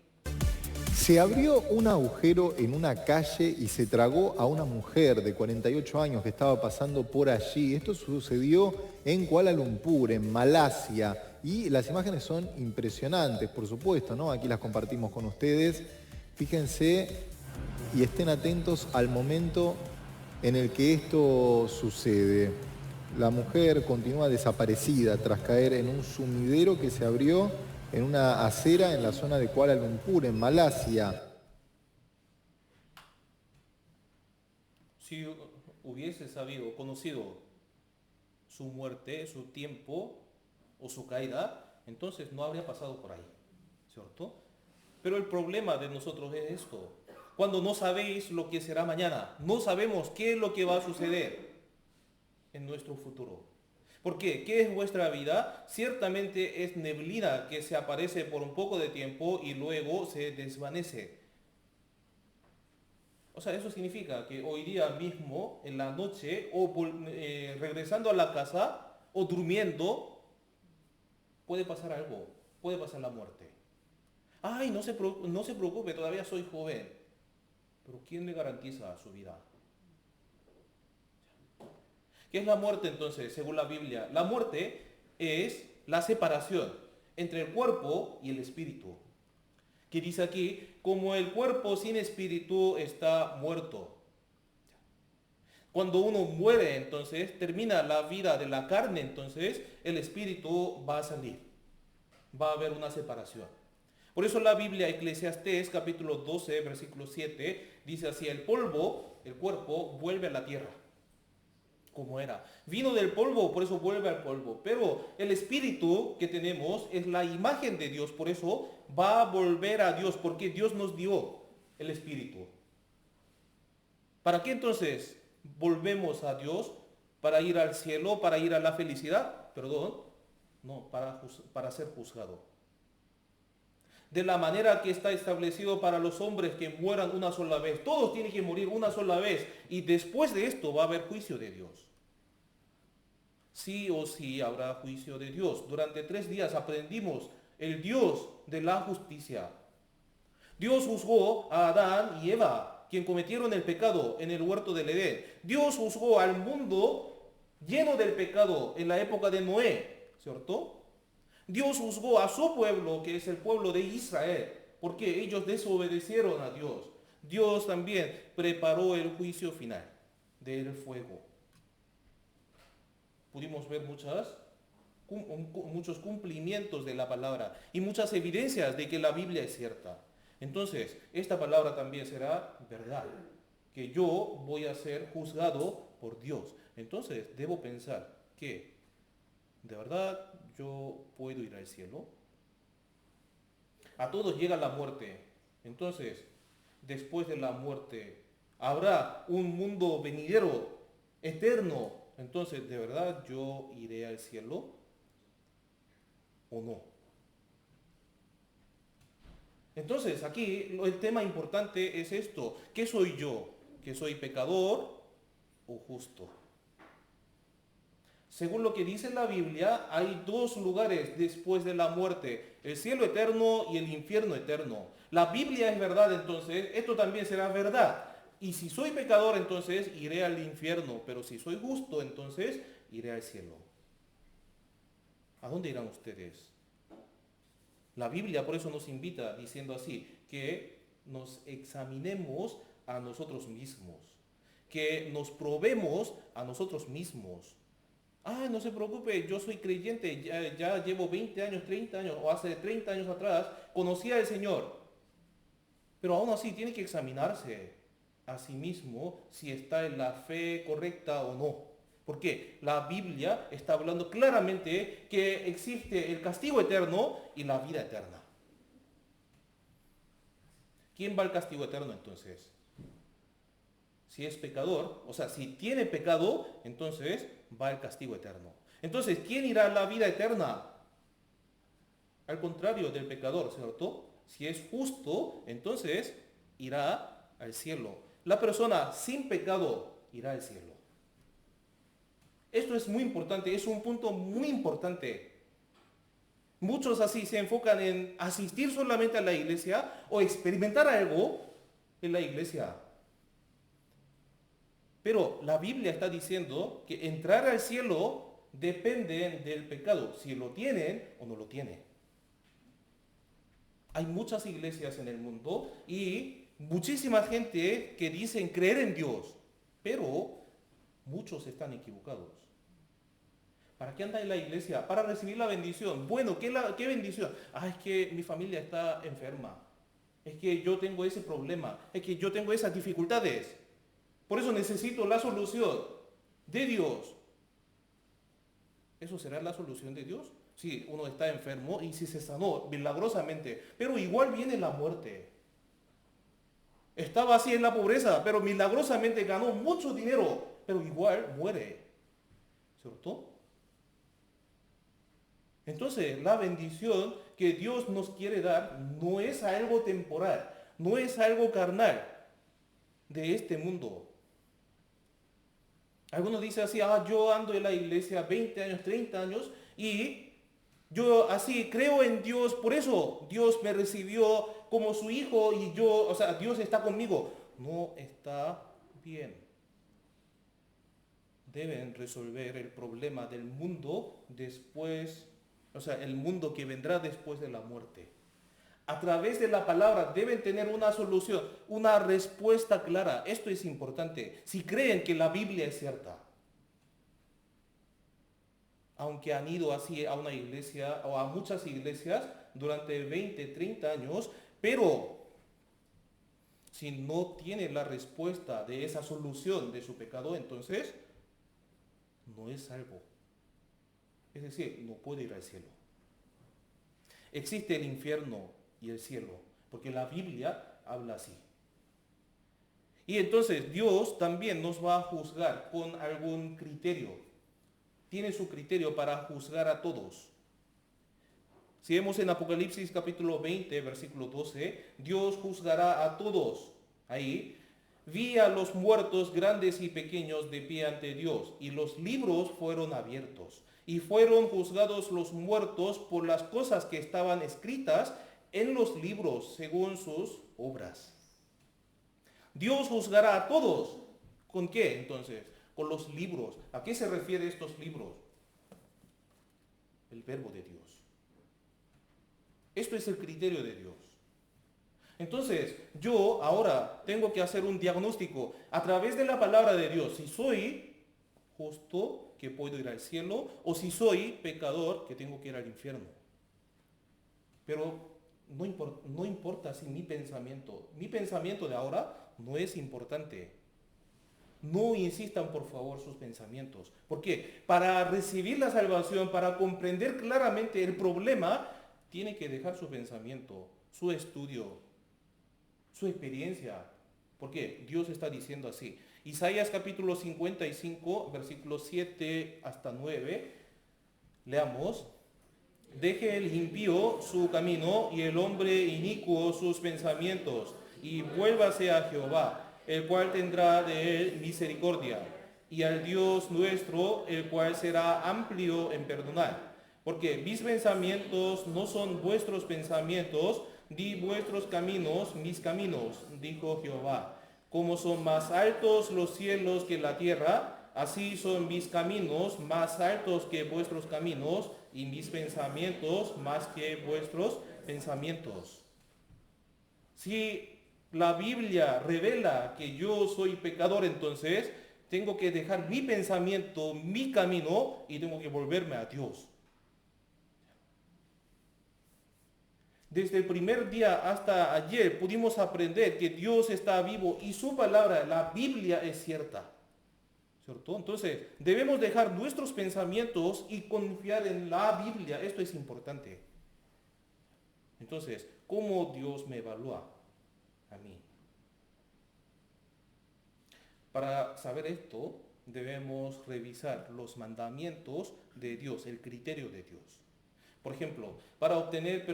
Se abrió un agujero en una calle y se tragó a una mujer de 48 años que estaba pasando por allí. Esto sucedió en Kuala Lumpur, en Malasia, y las imágenes son impresionantes, por supuesto, ¿no? Aquí las compartimos con ustedes. Fíjense y estén atentos al momento en el que esto sucede. La mujer continúa desaparecida tras caer en un sumidero que se abrió en una acera en la zona de Kuala Lumpur, en Malasia.
Si hubiese sabido, conocido su muerte, su tiempo o su caída, entonces no habría pasado por ahí, ¿cierto? Pero el problema de nosotros es esto. Cuando no sabéis lo que será mañana, no sabemos qué es lo que va a suceder en nuestro futuro. ¿Por qué? ¿Qué es vuestra vida? Ciertamente es neblina que se aparece por un poco de tiempo y luego se desvanece. O sea, eso significa que hoy día mismo, en la noche, o regresando a la casa, o durmiendo, puede pasar algo, puede pasar la muerte. Ay, no se preocupe, todavía soy joven. Pero ¿quién le garantiza su vida? ¿Qué es la muerte entonces, según la Biblia? La muerte es la separación entre el cuerpo y el espíritu. Que dice aquí, como el cuerpo sin espíritu está muerto. Cuando uno muere, entonces, termina la vida de la carne, entonces, el espíritu va a salir. Va a haber una separación. Por eso la Biblia, Eclesiastés, capítulo 12, versículo 7, dice así, el polvo, el cuerpo, vuelve a la tierra, como era. Vino del polvo, por eso vuelve al polvo. Pero el espíritu que tenemos es la imagen de Dios, por eso va a volver a Dios, porque Dios nos dio el espíritu. ¿Para qué entonces volvemos a Dios? ¿Para ir al cielo? ¿Para ir a la felicidad? Perdón. No, para ser juzgado. De la manera que está establecido para los hombres que mueran una sola vez. Todos tienen que morir una sola vez. Y después de esto va a haber juicio de Dios. Sí o sí habrá juicio de Dios. Durante 3 días aprendimos el Dios de la justicia. Dios juzgó a Adán y Eva, quien cometieron el pecado en el huerto del Edén. Dios juzgó al mundo lleno del pecado en la época de Noé, ¿cierto? Dios juzgó a su pueblo, que es el pueblo de Israel, porque ellos desobedecieron a Dios. Dios también preparó el juicio final del fuego. Pudimos ver muchos cumplimientos de la palabra y muchas evidencias de que la Biblia es cierta. Entonces, esta palabra también será verdad, que yo voy a ser juzgado por Dios. Entonces, debo pensar que, ¿de verdad yo puedo ir al cielo? A todos llega la muerte. Entonces, después de la muerte, ¿habrá un mundo venidero, eterno? Entonces, ¿de verdad yo iré al cielo o no? Entonces, aquí el tema importante es esto. ¿Qué soy yo? ¿Que soy pecador o justo? Según lo que dice la Biblia, hay 2 lugares después de la muerte, el cielo eterno y el infierno eterno. La Biblia es verdad, entonces, esto también será verdad. Y si soy pecador, entonces iré al infierno, pero si soy justo, entonces iré al cielo. ¿A dónde irán ustedes? La Biblia por eso nos invita diciendo así, que nos examinemos a nosotros mismos, que nos probemos a nosotros mismos. No se preocupe, yo soy creyente, ya llevo 20 años, 30 años, o hace 30 años atrás, conocí al Señor. Pero aún así tiene que examinarse a sí mismo si está en la fe correcta o no. Porque la Biblia está hablando claramente que existe el castigo eterno y la vida eterna. ¿Quién va al castigo eterno entonces? Si es pecador, o sea, si tiene pecado, entonces va al castigo eterno. Entonces, ¿quién irá a la vida eterna? Al contrario del pecador, ¿cierto? Si es justo, entonces irá al cielo. La persona sin pecado irá al cielo. Esto es muy importante, es un punto muy importante. Muchos así se enfocan en asistir solamente a la iglesia o experimentar algo en la iglesia. Pero la Biblia está diciendo que entrar al cielo depende del pecado, si lo tienen o no lo tienen. Hay muchas iglesias en el mundo y muchísima gente que dicen creer en Dios, pero muchos están equivocados. ¿Para qué anda en la iglesia? Para recibir la bendición. Bueno, ¿qué bendición? Es que mi familia está enferma. Es que yo tengo ese problema. Es que yo tengo esas dificultades. Por eso necesito la solución de Dios. ¿Eso será la solución de Dios? Si uno está enfermo y si se sanó milagrosamente, pero igual viene la muerte. Estaba así en la pobreza, pero milagrosamente ganó mucho dinero, pero igual muere. ¿Cierto? Entonces, la bendición que Dios nos quiere dar no es algo temporal, no es algo carnal de este mundo. Algunos dicen así, yo ando en la iglesia 20 años, 30 años y yo así creo en Dios, por eso Dios me recibió como su hijo y Dios está conmigo. No está bien. Deben resolver el problema del mundo después, el mundo que vendrá después de la muerte. A través de la palabra deben tener una solución, una respuesta clara. Esto es importante. Si creen que la Biblia es cierta, aunque han ido así a una iglesia o a muchas iglesias durante 20, 30 años, pero si no tienen la respuesta de esa solución de su pecado, entonces no es salvo. Es decir, no puede ir al cielo. Existe el infierno y el cielo, porque la Biblia habla así. Y entonces Dios también nos va a juzgar con algún criterio. Tiene su criterio para juzgar a todos. Si vemos en Apocalipsis capítulo 20, versículo 12, Dios juzgará a todos. Ahí, vi a los muertos grandes y pequeños de pie ante Dios, y los libros fueron abiertos, y fueron juzgados los muertos por las cosas que estaban escritas en los libros según sus obras. Dios juzgará a todos. ¿Con qué entonces? Con los libros. ¿A qué se refieren estos libros? El verbo de Dios. Esto es el criterio de Dios. Entonces, yo ahora tengo que hacer un diagnóstico a través de la palabra de Dios. Si soy justo, que puedo ir al cielo, o si soy pecador, que tengo que ir al infierno. Pero no importa si mi pensamiento de ahora no es importante. No insistan por favor sus pensamientos. ¿Por qué? Para recibir la salvación, para comprender claramente el problema, tiene que dejar su pensamiento, su estudio, su experiencia. ¿Por qué? Dios está diciendo así. Isaías capítulo 55, versículos 7 hasta 9. Leamos. Deje el impío su camino y el hombre inicuo sus pensamientos, y vuélvase a Jehová, el cual tendrá de él misericordia, y al Dios nuestro, el cual será amplio en perdonar. Porque mis pensamientos no son vuestros pensamientos, ni vuestros caminos mis caminos, dijo Jehová. Como son más altos los cielos que la tierra, así son mis caminos más altos que vuestros caminos, y mis pensamientos más que vuestros pensamientos. Si la Biblia revela que yo soy pecador, entonces tengo que dejar mi pensamiento, mi camino, y tengo que volverme a Dios. Desde el primer día hasta ayer pudimos aprender que Dios está vivo y su palabra, la Biblia, es cierta. ¿Cierto? Entonces, debemos dejar nuestros pensamientos y confiar en la Biblia. Esto es importante. Entonces, ¿cómo Dios me evalúa a mí? Para saber esto, debemos revisar los mandamientos de Dios, el criterio de Dios. Por ejemplo, para obtener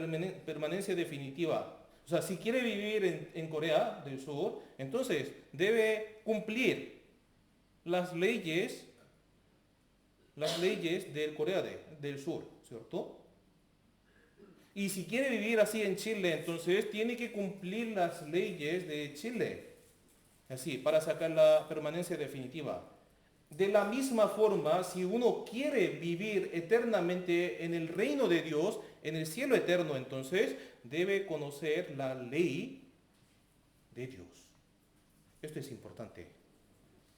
permanencia definitiva, si quiere vivir en Corea del Sur, entonces debe cumplir las leyes de Corea del Sur, ¿cierto? Y si quiere vivir así en Chile, entonces tiene que cumplir las leyes de Chile, así, para sacar la permanencia definitiva. De la misma forma, si uno quiere vivir eternamente en el reino de Dios, en el cielo eterno, entonces debe conocer la ley de Dios. Esto es importante.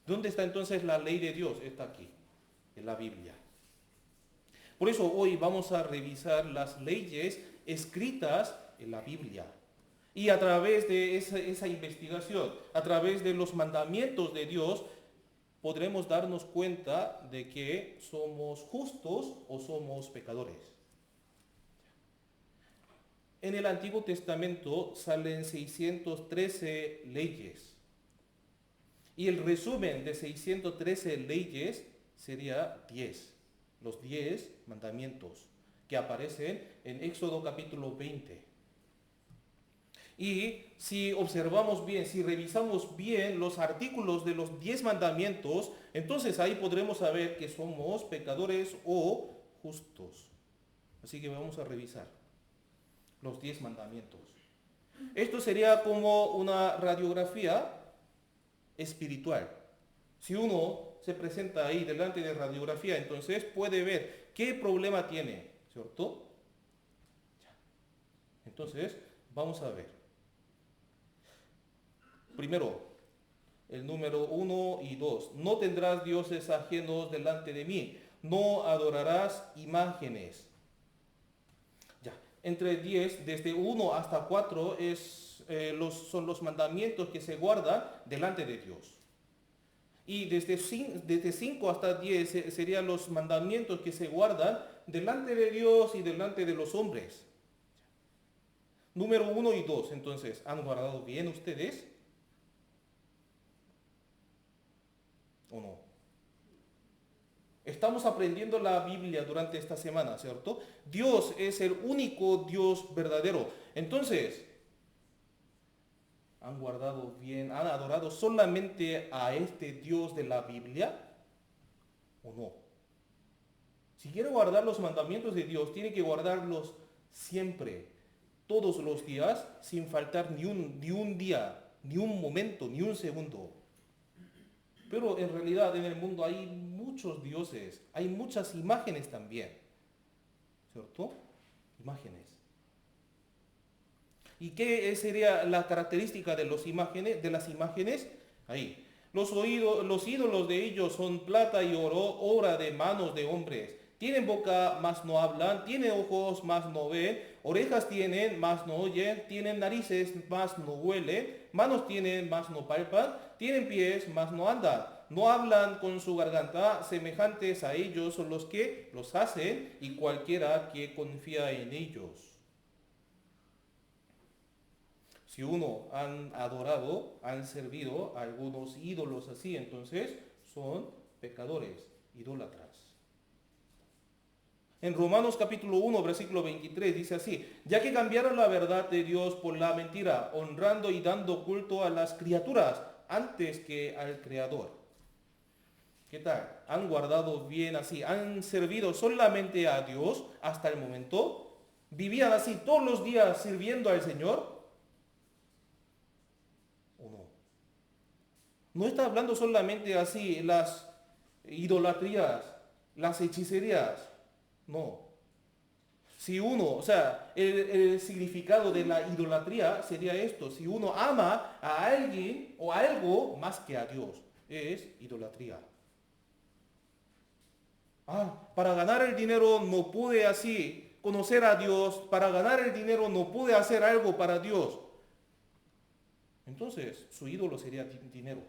¿Dónde está entonces la ley de Dios? Está aquí, en la Biblia. Por eso hoy vamos a revisar las leyes escritas en la Biblia. Y a través de esa investigación, a través de los mandamientos de Dios, podremos darnos cuenta de que somos justos o somos pecadores. En el Antiguo Testamento salen 613 leyes. Y el resumen de 613 leyes sería 10. Los 10 mandamientos que aparecen en Éxodo capítulo 20. Y si observamos bien, si revisamos bien los artículos de los 10 mandamientos, entonces ahí podremos saber que somos pecadores o justos. Así que vamos a revisar los 10 mandamientos. Esto sería como una radiografía espiritual. Si uno se presenta ahí delante de radiografía, entonces puede ver qué problema tiene, ¿cierto? Entonces, vamos a ver. Primero, el número 1 y 2. No tendrás dioses ajenos delante de mí. No adorarás imágenes. Ya, entre 10, desde 1 hasta 4 son los mandamientos que se guardan delante de Dios. Y desde 5 hasta 10 serían los mandamientos que se guardan delante de Dios y delante de los hombres. Número 1 y 2, entonces, ¿han guardado bien ustedes? ¿O no? Estamos aprendiendo la Biblia durante esta semana, ¿cierto? Dios es el único Dios verdadero. Entonces, ¿han guardado bien, han adorado solamente a este Dios de la Biblia? ¿O no? Si quiere guardar los mandamientos de Dios, tiene que guardarlos siempre, todos los días, sin faltar ni un día, ni un momento, ni un segundo. Pero en realidad en el mundo hay muchos dioses, hay muchas imágenes también, ¿cierto? Imágenes. ¿Y qué sería la característica de las imágenes? Ahí. Los ídolos de ellos son plata y oro, obra de manos de hombres. Tienen boca, mas no hablan, tienen ojos, mas no ven, orejas tienen, mas no oyen, tienen narices, mas no huelen, manos tienen, mas no palpan, tienen pies, mas no andan. No hablan con su garganta, semejantes a ellos son los que los hacen y cualquiera que confía en ellos. Si uno han adorado, han servido a algunos ídolos así, entonces son pecadores, idólatras. En Romanos capítulo 1, versículo 23 dice así: ya que cambiaron la verdad de Dios por la mentira, honrando y dando culto a las criaturas antes que al Creador. ¿Qué tal? ¿Han guardado bien así? ¿Han servido solamente a Dios hasta el momento? ¿Vivían así todos los días sirviendo al Señor? ¿O no? No está hablando solamente así las idolatrías, las hechicerías. No. Si uno, el significado de la idolatría sería esto: si uno ama a alguien o a algo más que a Dios, es idolatría. Para ganar el dinero no pude así conocer a Dios, para ganar el dinero no pude hacer algo para Dios. Entonces, su ídolo sería dinero.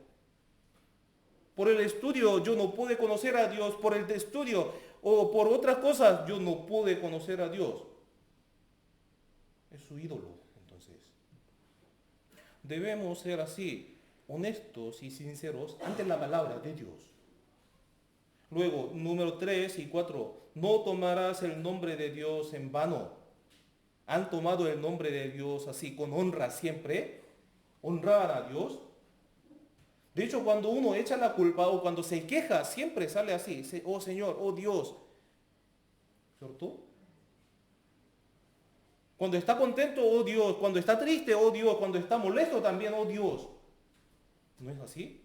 Por el estudio yo no pude conocer a Dios, por el estudio o por otras cosas yo no pude conocer a Dios. Es su ídolo, entonces. Debemos ser así, honestos y sinceros ante la palabra de Dios. Luego, número 3 y 4, no tomarás el nombre de Dios en vano. ¿Han tomado el nombre de Dios así, con honra siempre? ¿Honraban a Dios? De hecho, cuando uno echa la culpa o cuando se queja, siempre sale así: oh Señor, oh Dios. ¿Cierto? Cuando está contento, oh Dios. Cuando está triste, oh Dios. Cuando está molesto también, oh Dios. ¿No es así?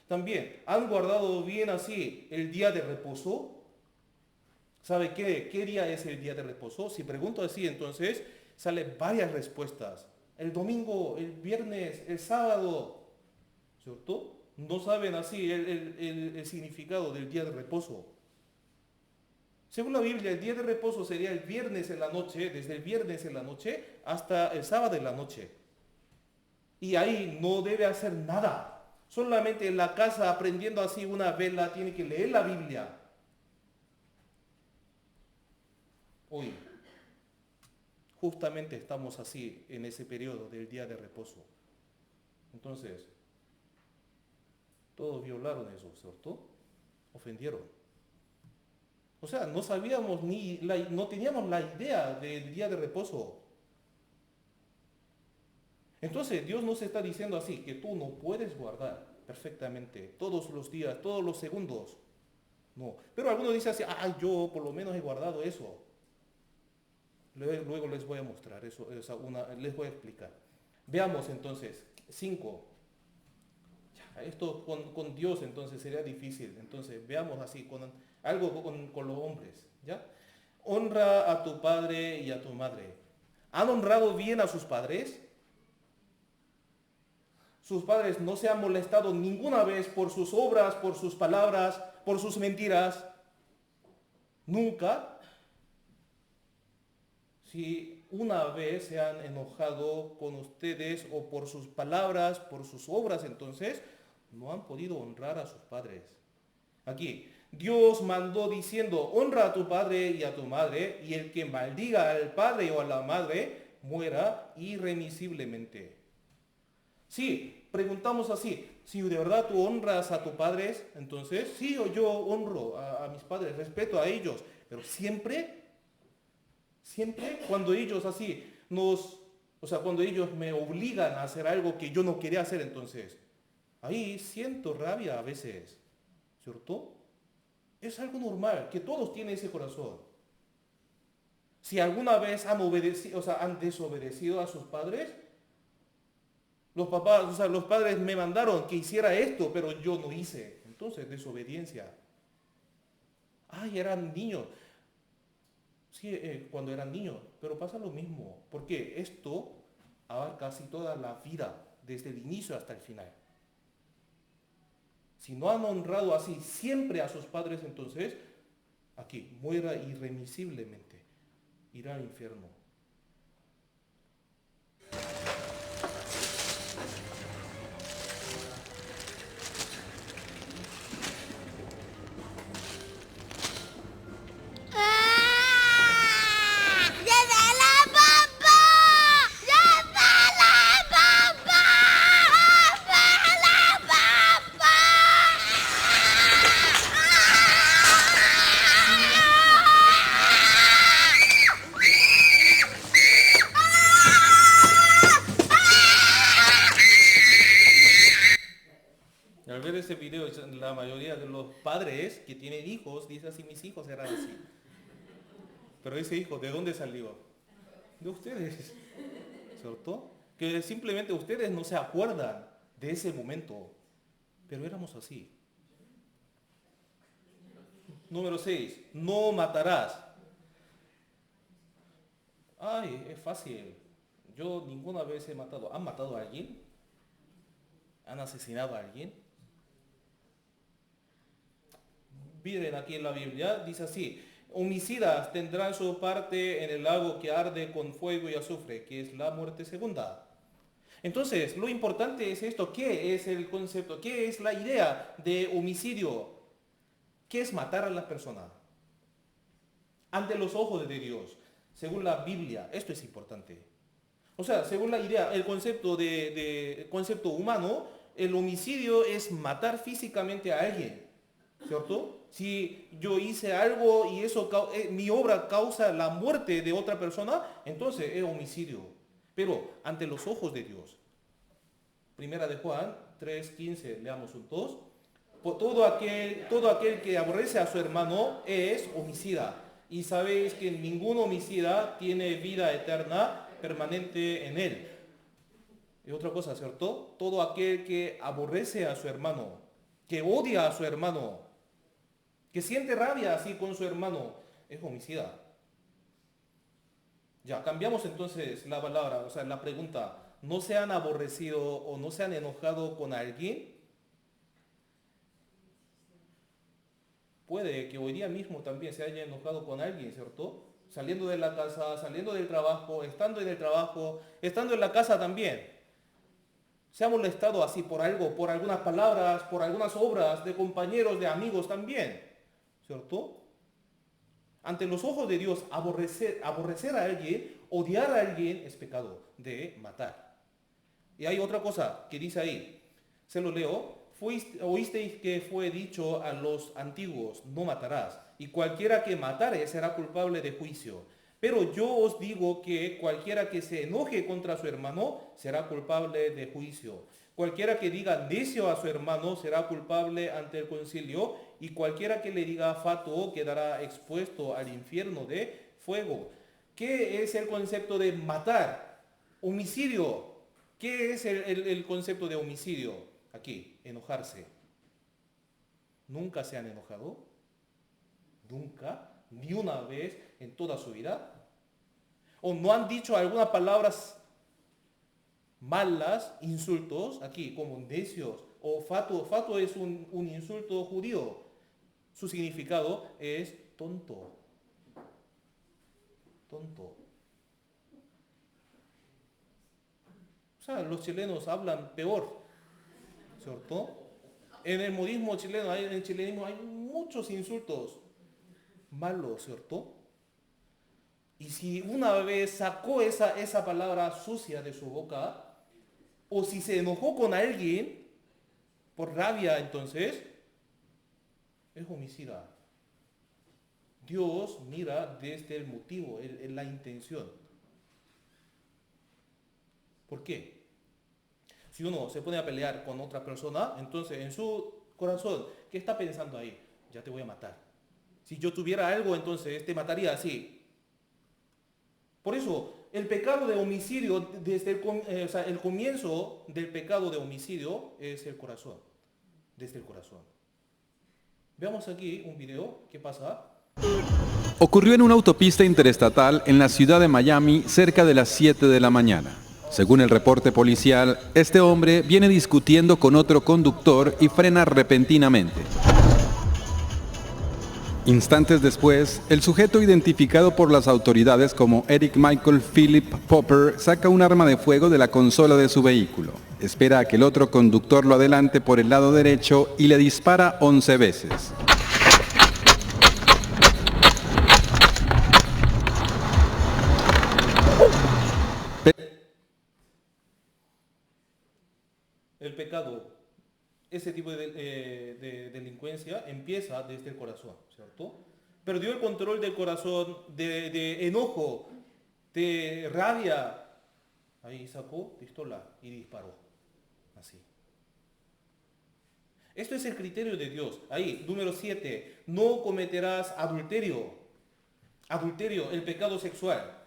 También, ¿han guardado bien así el día de reposo? ¿Sabe qué día es el día de reposo? Si pregunto así, entonces salen varias respuestas. El domingo, el viernes, el sábado, ¿cierto? No saben así el significado del día de reposo. Según la Biblia, el día de reposo sería el viernes en la noche, desde el viernes en la noche hasta el sábado en la noche. Y ahí no debe hacer nada. Solamente en la casa, aprendiendo así una vela, tiene que leer la Biblia. Hoy, justamente estamos así en ese periodo del día de reposo. Entonces, todos violaron eso, ¿cierto? Ofendieron. O sea, no sabíamos no teníamos la idea del día de reposo. Entonces, Dios nos está diciendo así, que tú no puedes guardar perfectamente todos los días, todos los segundos. No. Pero algunos dicen así, yo por lo menos he guardado eso. Luego les voy a mostrar eso, les voy a explicar. Veamos entonces, 5. Esto con Dios entonces sería difícil. Entonces veamos así, algo con los hombres. ¿Ya? Honra a tu padre y a tu madre. ¿Han honrado bien a sus padres? Sus padres no se han molestado ninguna vez por sus obras, por sus palabras, por sus mentiras. Nunca. Si una vez se han enojado con ustedes o por sus palabras, por sus obras, entonces no han podido honrar a sus padres. Aquí, Dios mandó diciendo, honra a tu padre y a tu madre, y el que maldiga al padre o a la madre, muera irremisiblemente. Sí, preguntamos así, si de verdad tú honras a tus padres, entonces sí, yo honro a mis padres, respeto a ellos, pero siempre cuando ellos así cuando ellos me obligan a hacer algo que yo no quería hacer, entonces, ahí siento rabia a veces, ¿cierto? Es algo normal, que todos tienen ese corazón. Si alguna vez han desobedecido a sus padres, los padres me mandaron que hiciera esto, pero yo no hice. Entonces, desobediencia. Eran niños. Sí, cuando eran niños, pero pasa lo mismo, porque esto abarca casi toda la vida, desde el inicio hasta el final. Si no han honrado así siempre a sus padres, entonces, aquí, muera irremisiblemente, irá al infierno. Al ver ese video, la mayoría de los padres que tienen hijos dicen así, mis hijos eran así. Pero ese hijo, ¿de dónde salió? De ustedes, ¿cierto? Que simplemente ustedes no se acuerdan de ese momento, pero éramos así. Número 6, no matarás. Es fácil. Yo ninguna vez he matado. ¿Han matado a alguien? ¿Han asesinado a alguien? Miren aquí en la Biblia, dice así, homicidas tendrán su parte en el lago que arde con fuego y azufre, que es la muerte segunda. Entonces, lo importante es esto, ¿qué es el concepto? ¿Qué es la idea de homicidio? ¿Qué es matar a la persona? Ante los ojos de Dios, según la Biblia, esto es importante. O sea, según la idea, el concepto concepto humano, el homicidio es matar físicamente a alguien, ¿cierto? Si yo hice algo y mi obra causa la muerte de otra persona, entonces es homicidio. Pero ante los ojos de Dios. Primera de Juan 3:15, leamos juntos. Todo aquel que aborrece a su hermano es homicida. Y sabéis que ningún homicida tiene vida eterna permanente en él. Y otra cosa, ¿cierto? Todo aquel que aborrece a su hermano, que odia a su hermano, que siente rabia así con su hermano, es homicida. Ya, cambiamos entonces la palabra, o sea, la pregunta. ¿No se han aborrecido o no se han enojado con alguien? puede que hoy día mismo también se haya enojado con alguien, ¿cierto? Saliendo de la casa, saliendo del trabajo, estando en el trabajo, estando en la casa también. Se ha molestado así por algo, por algunas palabras, por algunas obras de compañeros, de amigos también, ¿cierto? Ante los ojos de Dios, aborrecer a alguien, odiar a alguien es pecado de matar. Y hay otra cosa que dice ahí, se lo leo, oísteis que fue dicho a los antiguos, no matarás, y cualquiera que matare será culpable de juicio. Pero yo os digo que cualquiera que se enoje contra su hermano será culpable de juicio. Cualquiera que diga necio a su hermano será culpable ante el concilio, y cualquiera que le diga fatuo quedará expuesto al infierno de fuego. ¿Qué es el concepto de matar? Homicidio. ¿Qué es el concepto de homicidio? Aquí, enojarse. ¿Nunca se han enojado? ¿Nunca? ¿Ni una vez en toda su vida? ¿O no han dicho algunas palabras malas, insultos, aquí, como necios, o fatuo? Fatuo es un insulto judío. Su significado es tonto. Tonto. O sea, los chilenos hablan peor, ¿cierto? En el modismo chileno, en el chilenismo hay muchos insultos malos, ¿cierto? Y si una vez sacó esa palabra sucia de su boca, o si se enojó con alguien por rabia, entonces es homicida. Dios mira desde el motivo, la intención. ¿Por qué? Si uno se pone a pelear con otra persona, entonces en su corazón, ¿qué está pensando ahí? Ya te voy a matar. Si yo tuviera algo, entonces te mataría así. Por eso, el pecado de homicidio, desde el comienzo del pecado de homicidio es el corazón. Desde el corazón. Veamos aquí un video. ¿Qué pasa?
Ocurrió en una autopista interestatal en la ciudad de Miami cerca de las 7 de la mañana. Según el reporte policial, este hombre viene discutiendo con otro conductor y frena repentinamente. Instantes después, el sujeto identificado por las autoridades como Eric Michael Philip Popper saca un arma de fuego de la consola de su vehículo. Espera a que el otro conductor lo adelante por el lado derecho y le dispara 11 veces.
El pecado, ese tipo de delincuencia empieza desde el corazón, ¿cierto? Perdió el control del corazón, de enojo, de rabia. Ahí sacó pistola y disparó. Así. Esto es el criterio de Dios. Ahí, número 7. No cometerás adulterio. Adulterio, el pecado sexual.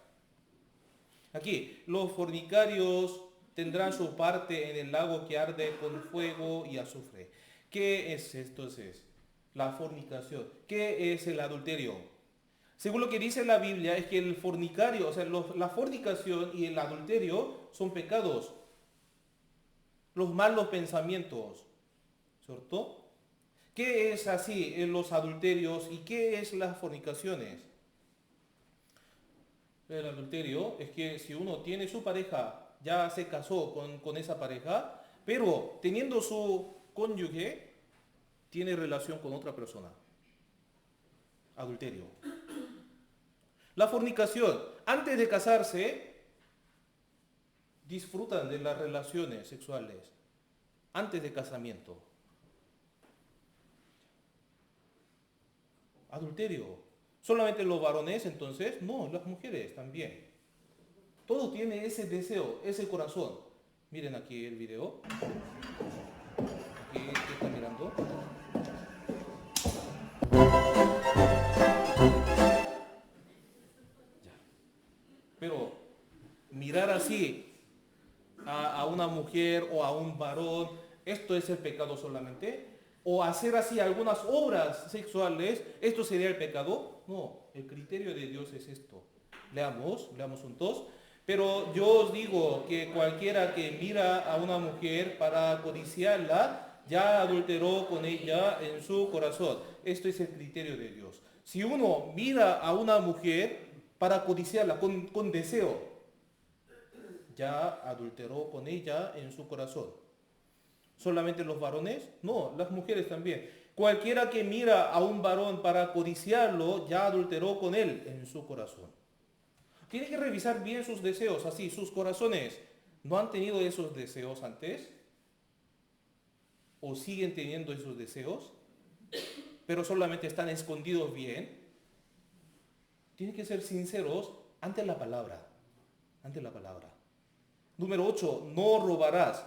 Aquí, los fornicarios tendrán su parte en el lago que arde con fuego y azufre. ¿Qué es entonces la fornicación? ¿Qué es el adulterio? Según lo que dice la Biblia, es que el fornicario, o sea, la fornicación y el adulterio son pecados. Los malos pensamientos, ¿cierto? ¿Qué es así en los adulterios y qué es las fornicaciones? El adulterio es que si uno tiene su pareja, ya se casó con esa pareja, pero teniendo su cónyuge, tiene relación con otra persona. Adulterio. La fornicación, antes de casarse, disfrutan de las relaciones sexuales, antes de casamiento. Adulterio. ¿Solamente los varones entonces? No, las mujeres también. Todo tiene ese deseo, ese corazón. Miren aquí el video. Aquí, ¿qué están mirando? Ya. Pero mirar así a una mujer o a un varón, ¿esto es el pecado solamente? ¿O hacer así algunas obras sexuales, esto sería el pecado? No, el criterio de Dios es esto. Leamos juntos. Pero yo os digo que cualquiera que mira a una mujer para codiciarla, ya adulteró con ella en su corazón. Esto es el criterio de Dios. Si uno mira a una mujer para codiciarla con deseo, ya adulteró con ella en su corazón. ¿Solamente los varones? No, las mujeres también. Cualquiera que mira a un varón para codiciarlo, ya adulteró con él en su corazón. Tiene que revisar bien sus deseos, así, sus corazones. ¿No han tenido esos deseos antes? ¿O siguen teniendo esos deseos? Pero solamente están escondidos bien. Tienen que ser sinceros ante la palabra. Ante la palabra. Número 8, no robarás.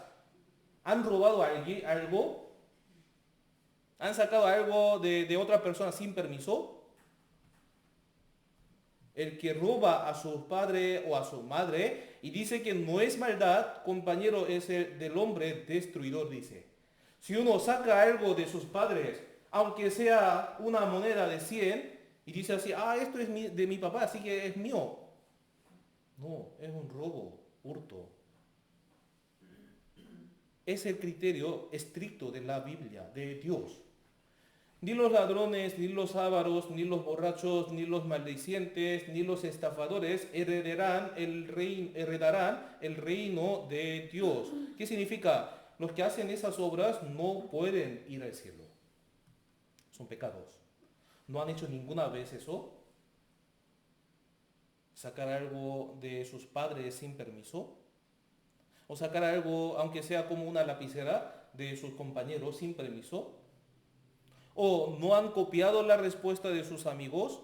¿Han robado algo? ¿Han sacado algo de otra persona sin permiso? El que roba a su padre o a su madre y dice que no es maldad, compañero, es el del hombre destruidor, dice. Si uno saca algo de sus padres, aunque sea una moneda de 100, y dice así, esto es de mi papá, así que es mío. No, es un robo, hurto. Es el criterio estricto de la Biblia, de Dios. Ni los ladrones, ni los ávaros, ni los borrachos, ni los maldicientes, ni los estafadores heredarán el reino de Dios. ¿Qué significa? Los que hacen esas obras no pueden ir al cielo. Son pecados. ¿No han hecho ninguna vez eso? ¿Sacar algo de sus padres sin permiso? ¿O sacar algo, aunque sea como una lapicera, de sus compañeros sin permiso? ¿O no han copiado la respuesta de sus amigos?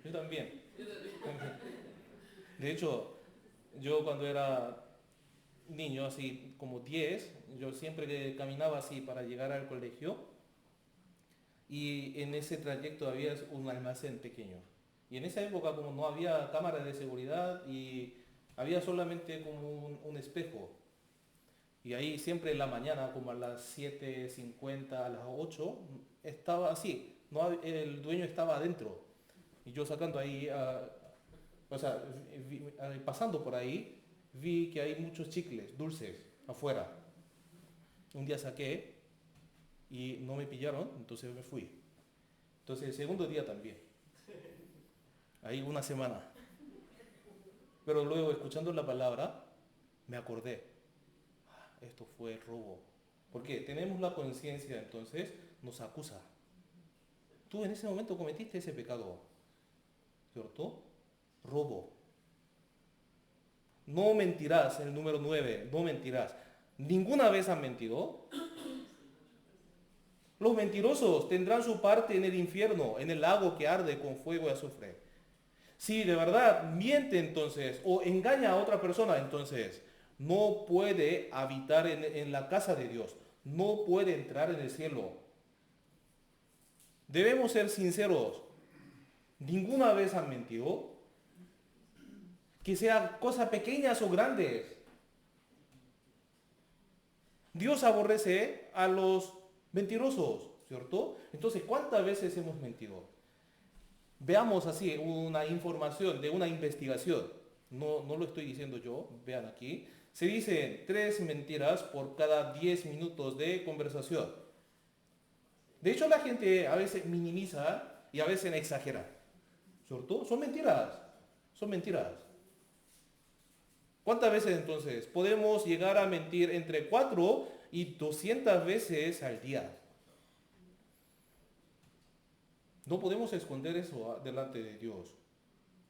Yo también. De hecho, yo cuando era niño, así como 10, yo siempre caminaba así para llegar al colegio y en ese trayecto había un almacén pequeño. Y en esa época como no había cámaras de seguridad y había solamente como un espejo. Y ahí siempre en la mañana, como a las 7:50, a las 8, estaba así. El dueño estaba adentro. Y yo sacando ahí, pasando por ahí, vi que hay muchos chicles dulces afuera. Un día saqué y no me pillaron, entonces me fui. Entonces el segundo día también. Ahí una semana. Pero luego, escuchando la palabra, me acordé. Esto fue robo. Porque tenemos la conciencia, entonces nos acusa. Tú en ese momento cometiste ese pecado, ¿cierto? Robo. No mentirás, el número 9, no mentirás. ¿Ninguna vez han mentido? Los mentirosos tendrán su parte en el infierno, en el lago que arde con fuego y azufre. Si de verdad miente entonces, o engaña a otra persona, entonces no puede habitar en la casa de Dios, no puede entrar en el cielo. Debemos ser sinceros. ¿Ninguna vez han mentido? Que sean cosas pequeñas o grandes. Dios aborrece a los mentirosos, ¿cierto? Entonces, ¿cuántas veces hemos mentido? Veamos así una información de una investigación. No lo estoy diciendo yo, vean aquí. Se dicen 3 mentiras por cada 10 minutos de conversación. De hecho, la gente a veces minimiza y a veces exagera, ¿cierto? Son mentiras, son mentiras. ¿Cuántas veces entonces podemos llegar a mentir entre 4 y 200 veces al día? No podemos esconder eso delante de Dios.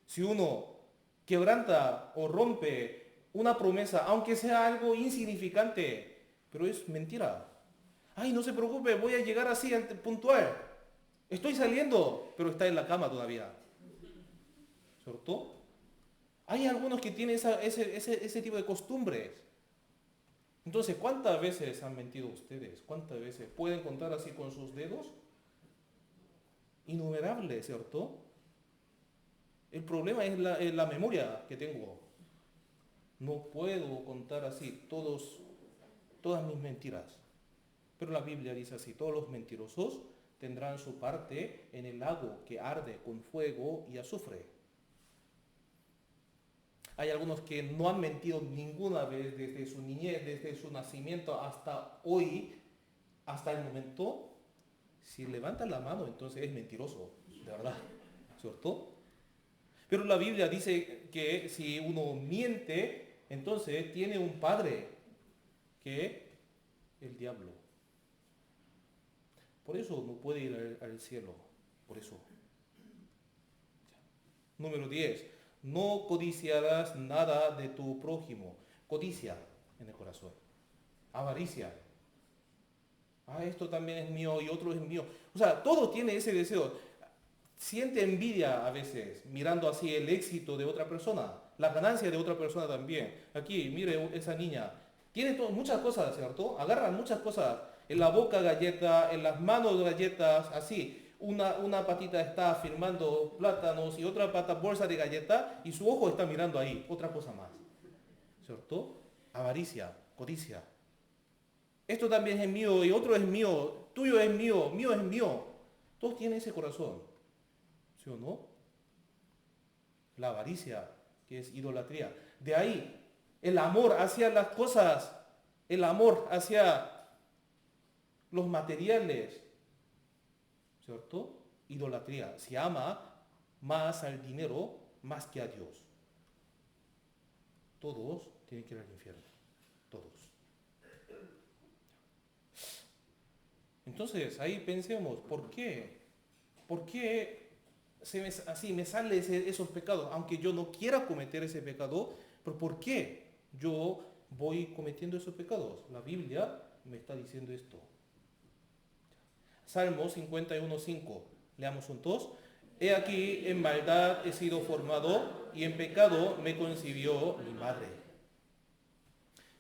Si uno quebranta o rompe una promesa, aunque sea algo insignificante, pero es mentira. Ay, no se preocupe, voy a llegar así puntual. Estoy saliendo, pero está en la cama todavía. ¿Cierto? Hay algunos que tienen ese tipo de costumbres. Entonces, ¿cuántas veces han mentido ustedes? ¿Cuántas veces? ¿Pueden contar así con sus dedos? Innumerables, ¿cierto? El problema es la memoria que tengo. No puedo contar así todas mis mentiras. Pero la Biblia dice así, todos los mentirosos tendrán su parte en el lago que arde con fuego y azufre. Hay algunos que no han mentido ninguna vez desde su niñez, desde su nacimiento hasta hoy, hasta el momento. Si levanta la mano, entonces es mentiroso, de verdad, ¿cierto? Pero la Biblia dice que si uno miente, entonces tiene un padre, que es el diablo. Por eso no puede ir al cielo, por eso. Número 10. No codiciarás nada de tu prójimo. Codicia en el corazón. Avaricia. Esto también es mío y otro es mío. O sea, todo tiene ese deseo. Siente envidia a veces, mirando así el éxito de otra persona, la ganancia de otra persona también. Aquí, mire esa niña. Tiene muchas cosas, ¿cierto? Agarra muchas cosas. En la boca galleta, en las manos galletas, así. Una patita está firmando plátanos y otra pata bolsa de galleta y su ojo está mirando ahí, otra cosa más. ¿Cierto? Avaricia, codicia. Esto también es mío y otro es mío, tuyo es mío es mío. Todos tienen ese corazón. ¿Sí o no? La avaricia, que es idolatría. De ahí, el amor hacia las cosas, el amor hacia los materiales, ¿cierto? Idolatría. Se ama más al dinero más que a Dios. Todos tienen que ir al infierno. Todos. Entonces, ahí pensemos, ¿por qué? ¿Por qué así me salen esos pecados? Aunque yo no quiera cometer ese pecado, pero ¿por qué yo voy cometiendo esos pecados? La Biblia me está diciendo esto. Salmo 51:5. Leamos juntos. He aquí, en maldad he sido formado y en pecado me concibió mi madre.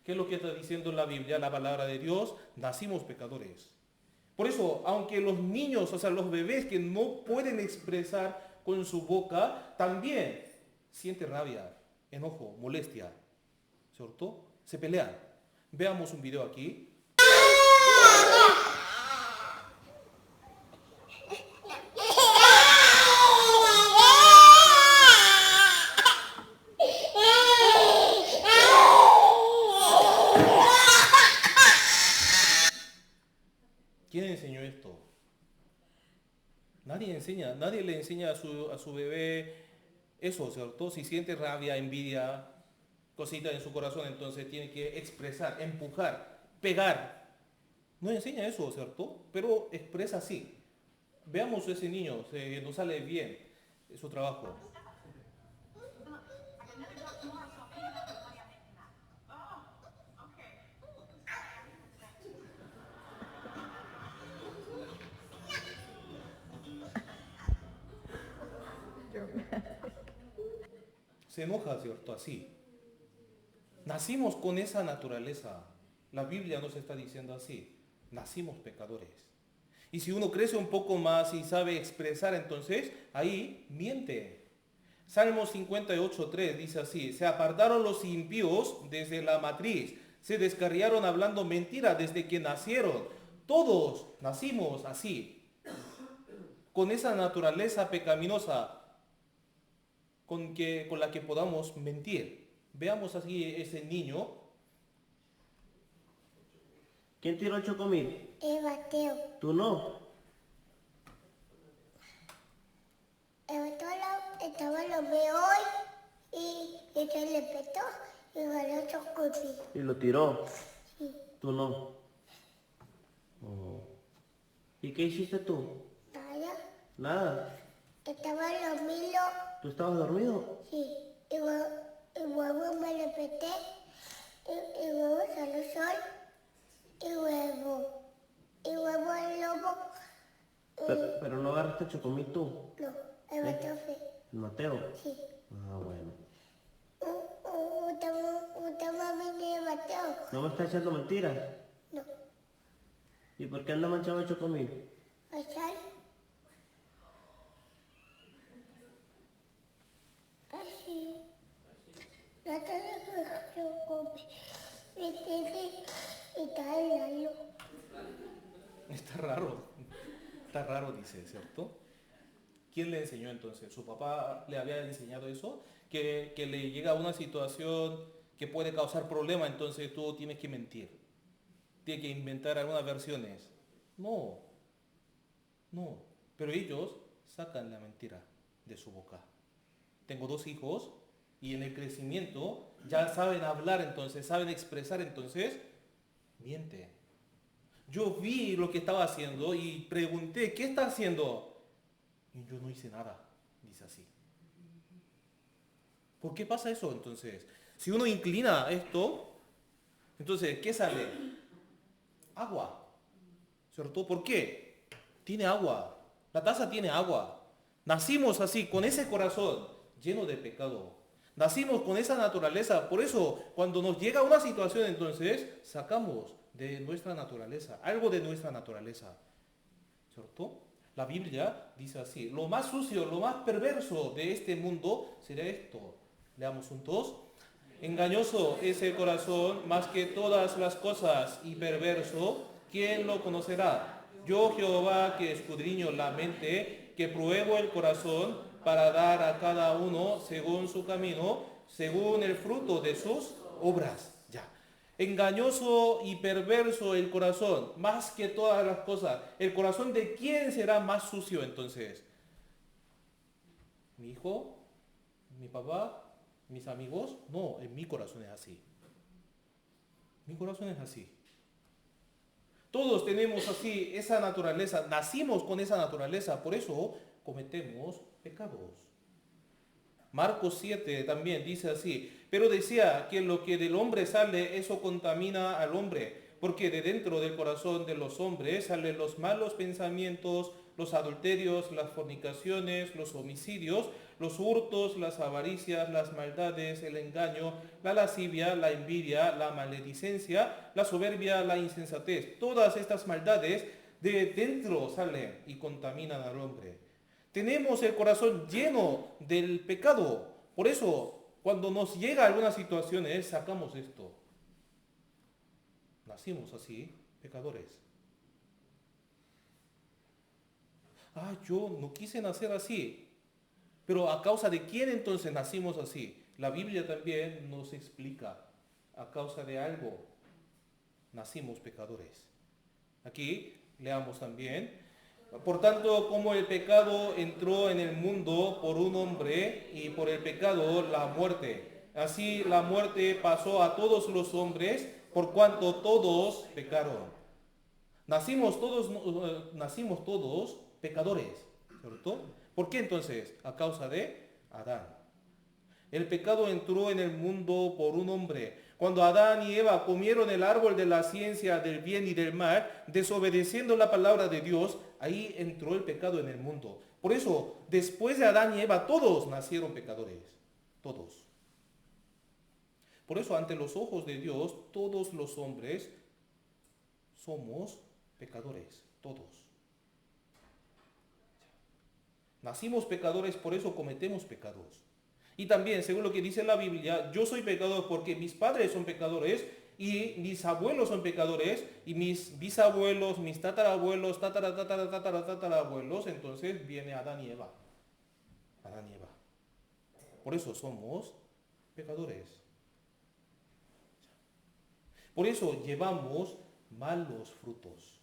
¿Qué es lo que está diciendo la Biblia, la palabra de Dios? Nacimos pecadores. Por eso, aunque los niños, o sea, los bebés que no pueden expresar con su boca, también sienten rabia, enojo, molestia, ¿cierto? Se pelean. Veamos un video aquí. ¿Quién enseñó esto? Nadie le enseña a su bebé eso, ¿cierto? Si siente rabia, envidia, cositas en su corazón, entonces tiene que expresar, empujar, pegar. No enseña eso, ¿cierto? Pero expresa así. Veamos a ese niño, no sale bien su trabajo. Se enoja, ¿cierto? Así. Nacimos con esa naturaleza. La Biblia nos está diciendo así. Nacimos pecadores. Y si uno crece un poco más y sabe expresar, entonces ahí miente. Salmo 58:3 dice así. Se apartaron los impíos desde la matriz. Se descarriaron hablando mentira desde que nacieron. Todos nacimos así. Con esa naturaleza pecaminosa. Con la que podamos mentir. Veamos así ese niño.
¿Quién tiró el chocomil?
El Mateo.
¿Tú no?
El Mateo estaba lo veo hoy y se le petó y ganó chocomil.
¿Y lo tiró?
Sí.
¿Tú no? Oh. ¿Y qué hiciste tú?
Nada.
Nada.
Estaba dormido.
¿Tú estabas dormido?
Sí. Y luego me desperté. Y luego salió el sol. Y luego el lobo.
Pero no agarraste chocomil tú.
No, el Mateo sí.
¿El Mateo?
Sí.
Ah, bueno.
¿Usted va a venir el Mateo?
¿No me estás echando mentiras?
No.
¿Y por qué anda manchado el chocomil?
¿Pasar? Así. No te dejo chocomil. Está raro.
Está raro, dice, ¿cierto? ¿Quién le enseñó entonces? ¿Su papá le había enseñado eso? Que le llega una situación que puede causar problema, entonces tú tienes que mentir. Tienes que inventar algunas versiones. No. Pero ellos sacan la mentira de su boca. Tengo 2 hijos y en el crecimiento ya saben hablar, entonces saben expresar, entonces miente. Yo vi lo que estaba haciendo y pregunté, ¿qué está haciendo? Y yo no hice nada, dice así. ¿Por qué pasa eso entonces? Si uno inclina esto, entonces, ¿qué sale? Agua. ¿Cierto? ¿Por qué? Tiene agua. La taza tiene agua. Nacimos así, con ese corazón lleno de pecado. Nacimos con esa naturaleza. Por eso, cuando nos llega una situación, entonces, sacamos de nuestra naturaleza, algo de nuestra naturaleza. ¿Cierto? La Biblia dice así, lo más sucio, lo más perverso de este mundo será esto. Leamos juntos. Engañoso es el corazón más que todas las cosas y perverso, ¿quién lo conocerá? Yo, Jehová, que escudriño la mente, que pruebo el corazón para dar a cada uno según su camino, según el fruto de sus obras. Ya. Engañoso y perverso el corazón, más que todas las cosas. ¿El corazón de quién será más sucio entonces? ¿Mi hijo? ¿Mi papá? ¿Mis amigos? No, en mi corazón es así. Mi corazón es así. Todos tenemos así esa naturaleza, nacimos con esa naturaleza, por eso cometemos pecados. Marcos 7 también dice así, pero decía que lo que del hombre sale, eso contamina al hombre, porque de dentro del corazón de los hombres salen los malos pensamientos, los adulterios, las fornicaciones, los homicidios, los hurtos, las avaricias, las maldades, el engaño, la lascivia, la envidia, la maledicencia, la soberbia, la insensatez. Todas estas maldades de dentro salen y contaminan al hombre. Tenemos el corazón lleno del pecado. Por eso, cuando nos llega alguna situación, sacamos esto. Nacimos así, pecadores. Yo no quise nacer así. Pero ¿a causa de quién entonces nacimos así? La Biblia también nos explica. A causa de algo nacimos pecadores. Aquí leamos también. Por tanto, como el pecado entró en el mundo por un hombre y por el pecado la muerte. Así la muerte pasó a todos los hombres por cuanto todos pecaron. Nacimos todos pecadores, ¿cierto? ¿Por qué entonces? A causa de Adán. El pecado entró en el mundo por un hombre. Cuando Adán y Eva comieron el árbol de la ciencia del bien y del mal, desobedeciendo la palabra de Dios, ahí entró el pecado en el mundo. Por eso, después de Adán y Eva, todos nacieron pecadores. Todos. Por eso, ante los ojos de Dios, todos los hombres somos pecadores. Todos. Nacimos pecadores, por eso cometemos pecados. Y también, según lo que dice la Biblia, yo soy pecador porque mis padres son pecadores y mis abuelos son pecadores y mis bisabuelos, mis tatarabuelos, tatarabuelos, entonces viene Adán y Eva. Adán y Eva. Por eso somos pecadores. Por eso llevamos malos frutos.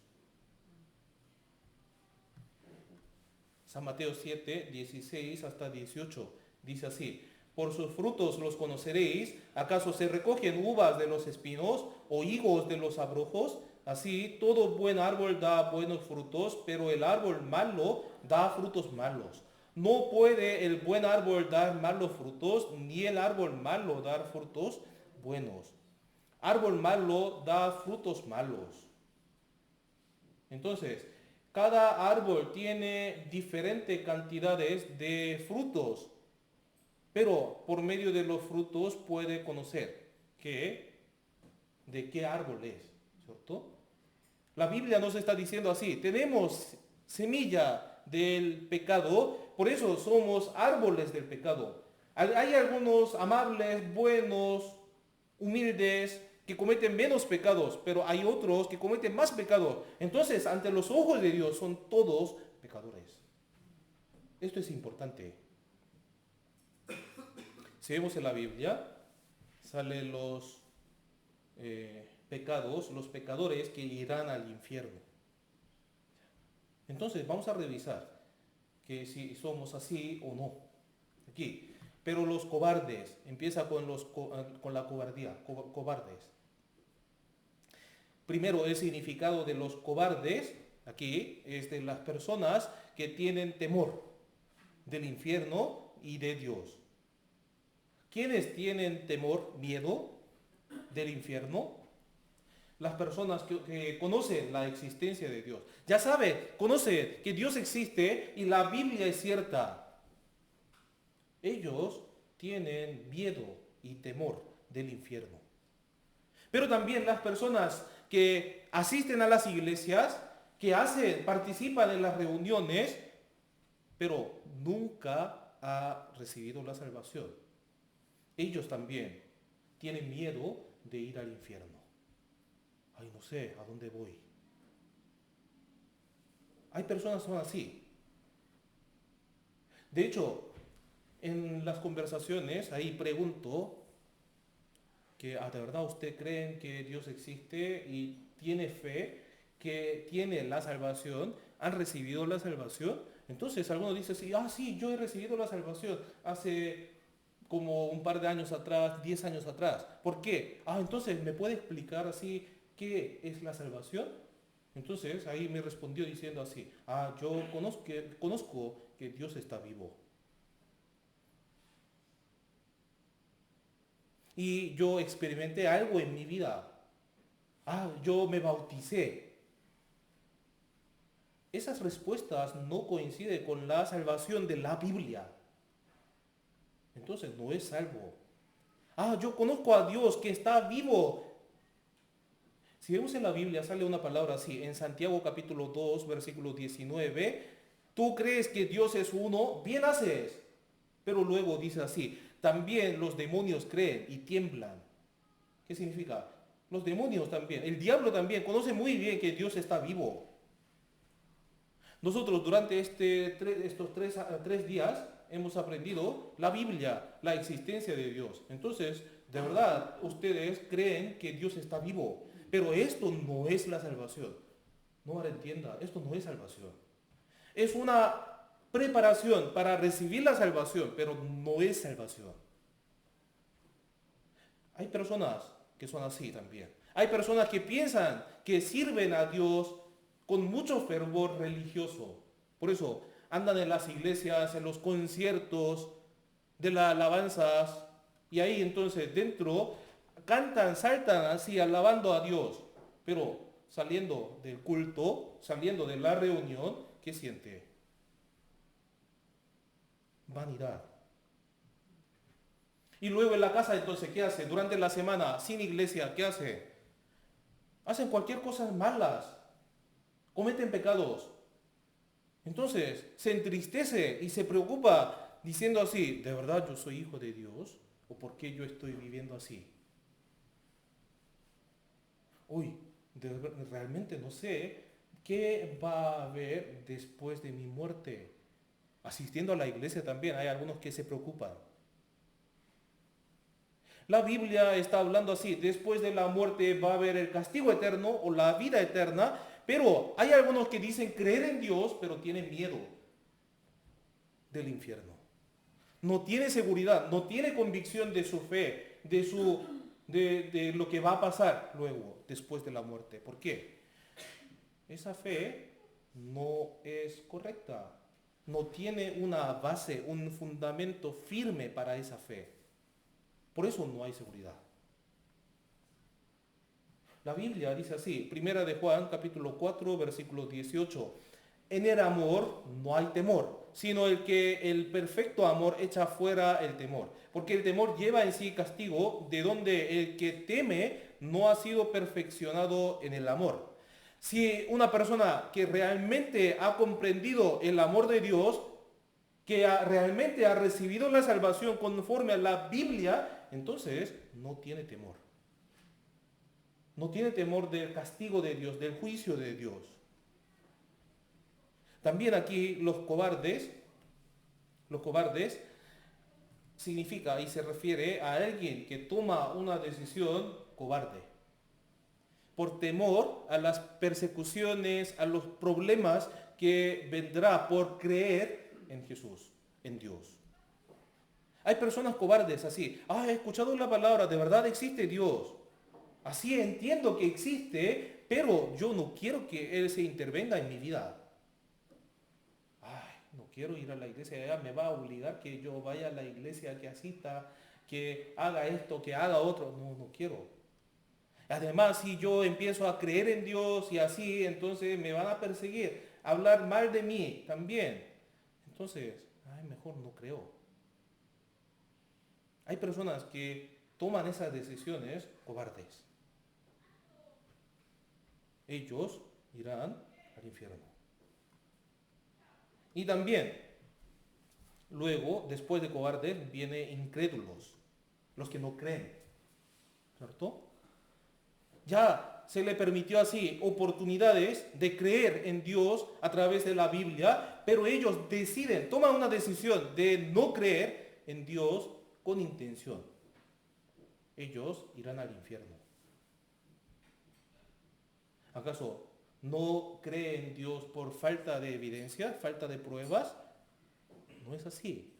San Mateo 7, 16 hasta 18, dice así, por sus frutos los conoceréis, ¿acaso se recogen uvas de los espinos o higos de los abrojos? Así todo buen árbol da buenos frutos, pero el árbol malo da frutos malos. No puede el buen árbol dar malos frutos, ni el árbol malo dar frutos buenos. Árbol malo da frutos malos. Entonces, cada árbol tiene diferentes cantidades de frutos, pero por medio de los frutos puede conocer de qué árbol es, ¿cierto? La Biblia nos está diciendo así, tenemos semilla del pecado, por eso somos árboles del pecado. Hay algunos amables, buenos, humildes, que cometen menos pecados, pero hay otros que cometen más pecados. Entonces, ante los ojos de Dios son todos pecadores. Esto es importante. Si vemos en la Biblia, salen los pecados, los pecadores que irán al infierno. Entonces vamos a revisar que si somos así o no. Aquí. Pero los cobardes, empieza con la cobardía, cobardes. Primero, el significado de los cobardes, aquí, es de las personas que tienen temor del infierno y de Dios. ¿Quiénes tienen temor, miedo del infierno? Las personas que conocen la existencia de Dios. Ya saben, conocen que Dios existe y la Biblia es cierta. Ellos tienen miedo y temor del infierno. Pero también las personas que asisten a las iglesias, que participan en las reuniones, pero nunca ha recibido la salvación. Ellos también tienen miedo de ir al infierno. Ay, no sé a dónde voy. Hay personas que son así. De hecho, en las conversaciones, ahí pregunto que ¿de verdad usted cree que Dios existe y tiene fe, que tiene la salvación, han recibido la salvación? Entonces algunos dicen, sí, yo he recibido la salvación hace como un par de años atrás, 10 años atrás. ¿Por qué? Entonces, ¿me puede explicar así qué es la salvación? Entonces ahí me respondió diciendo así, yo conozco que Dios está vivo. Y yo experimenté algo en mi vida. Yo me bauticé. Esas respuestas no coinciden con la salvación de la Biblia. Entonces no es salvo. Yo conozco a Dios que está vivo. Si vemos en la Biblia, sale una palabra así, en Santiago capítulo 2, versículo 19, tú crees que Dios es uno, bien haces. Pero luego dice así, también los demonios creen y tiemblan. ¿Qué significa? Los demonios también, el diablo también, conoce muy bien que Dios está vivo. Nosotros durante estos tres días hemos aprendido la Biblia, la existencia de Dios. Entonces, de verdad, ustedes creen que Dios está vivo. Pero esto no es la salvación. No ahora entienda, esto no es salvación. Es una preparación para recibir la salvación, pero no es salvación. Hay personas que son así también. Hay personas que piensan que sirven a Dios con mucho fervor religioso. Por eso andan en las iglesias, en los conciertos de las alabanzas, y ahí entonces dentro cantan, saltan así, alabando a Dios. Pero saliendo del culto, saliendo de la reunión, ¿qué siente? Vanidad. Y luego en la casa entonces, ¿qué hace? Durante la semana, sin iglesia, ¿qué hace? Hacen cualquier cosa malas. Cometen pecados. Entonces se entristece y se preocupa diciendo así, ¿de verdad yo soy hijo de Dios? ¿O por qué yo estoy viviendo así? Realmente no sé qué va a haber después de mi muerte. Asistiendo a la iglesia también hay algunos que se preocupan. La Biblia está hablando así, después de la muerte va a haber el castigo eterno o la vida eterna, pero hay algunos que dicen creer en Dios, pero tienen miedo del infierno. No tiene seguridad, no tiene convicción de su fe, de lo que va a pasar luego, después de la muerte. ¿Por qué? Esa fe no es correcta. No tiene una base, un fundamento firme para esa fe. Por eso no hay seguridad. La Biblia dice así, Primera de Juan, capítulo 4, versículo 18. En el amor no hay temor, sino el perfecto amor echa fuera el temor. Porque el temor lleva en sí castigo, de donde el que teme no ha sido perfeccionado en el amor. Si una persona que realmente ha comprendido el amor de Dios, que realmente ha recibido la salvación conforme a la Biblia, entonces no tiene temor. No tiene temor del castigo de Dios, del juicio de Dios. También aquí los cobardes Los cobardes significa y se refiere a alguien que toma una decisión cobarde. Por temor a las persecuciones, a los problemas que vendrá por creer en Jesús, en Dios. Hay personas cobardes así. He escuchado la palabra, de verdad existe Dios. Así entiendo que existe, pero yo no quiero que Él se intervenga en mi vida. No quiero ir a la iglesia, ella me va a obligar que yo vaya a la iglesia, que asista, que haga esto, que haga otro. No quiero. Además, si yo empiezo a creer en Dios y así, entonces me van a perseguir, hablar mal de mí también. Entonces, mejor no creo. Hay personas que toman esas decisiones cobardes. Ellos irán al infierno. Y también, luego, después de cobardes, viene incrédulos, los que no creen, ¿cierto? Ya se le permitió así oportunidades de creer en Dios a través de la Biblia, pero ellos toman una decisión de no creer en Dios con intención. Ellos irán al infierno. ¿Acaso no cree en Dios por falta de evidencia, falta de pruebas? No es así.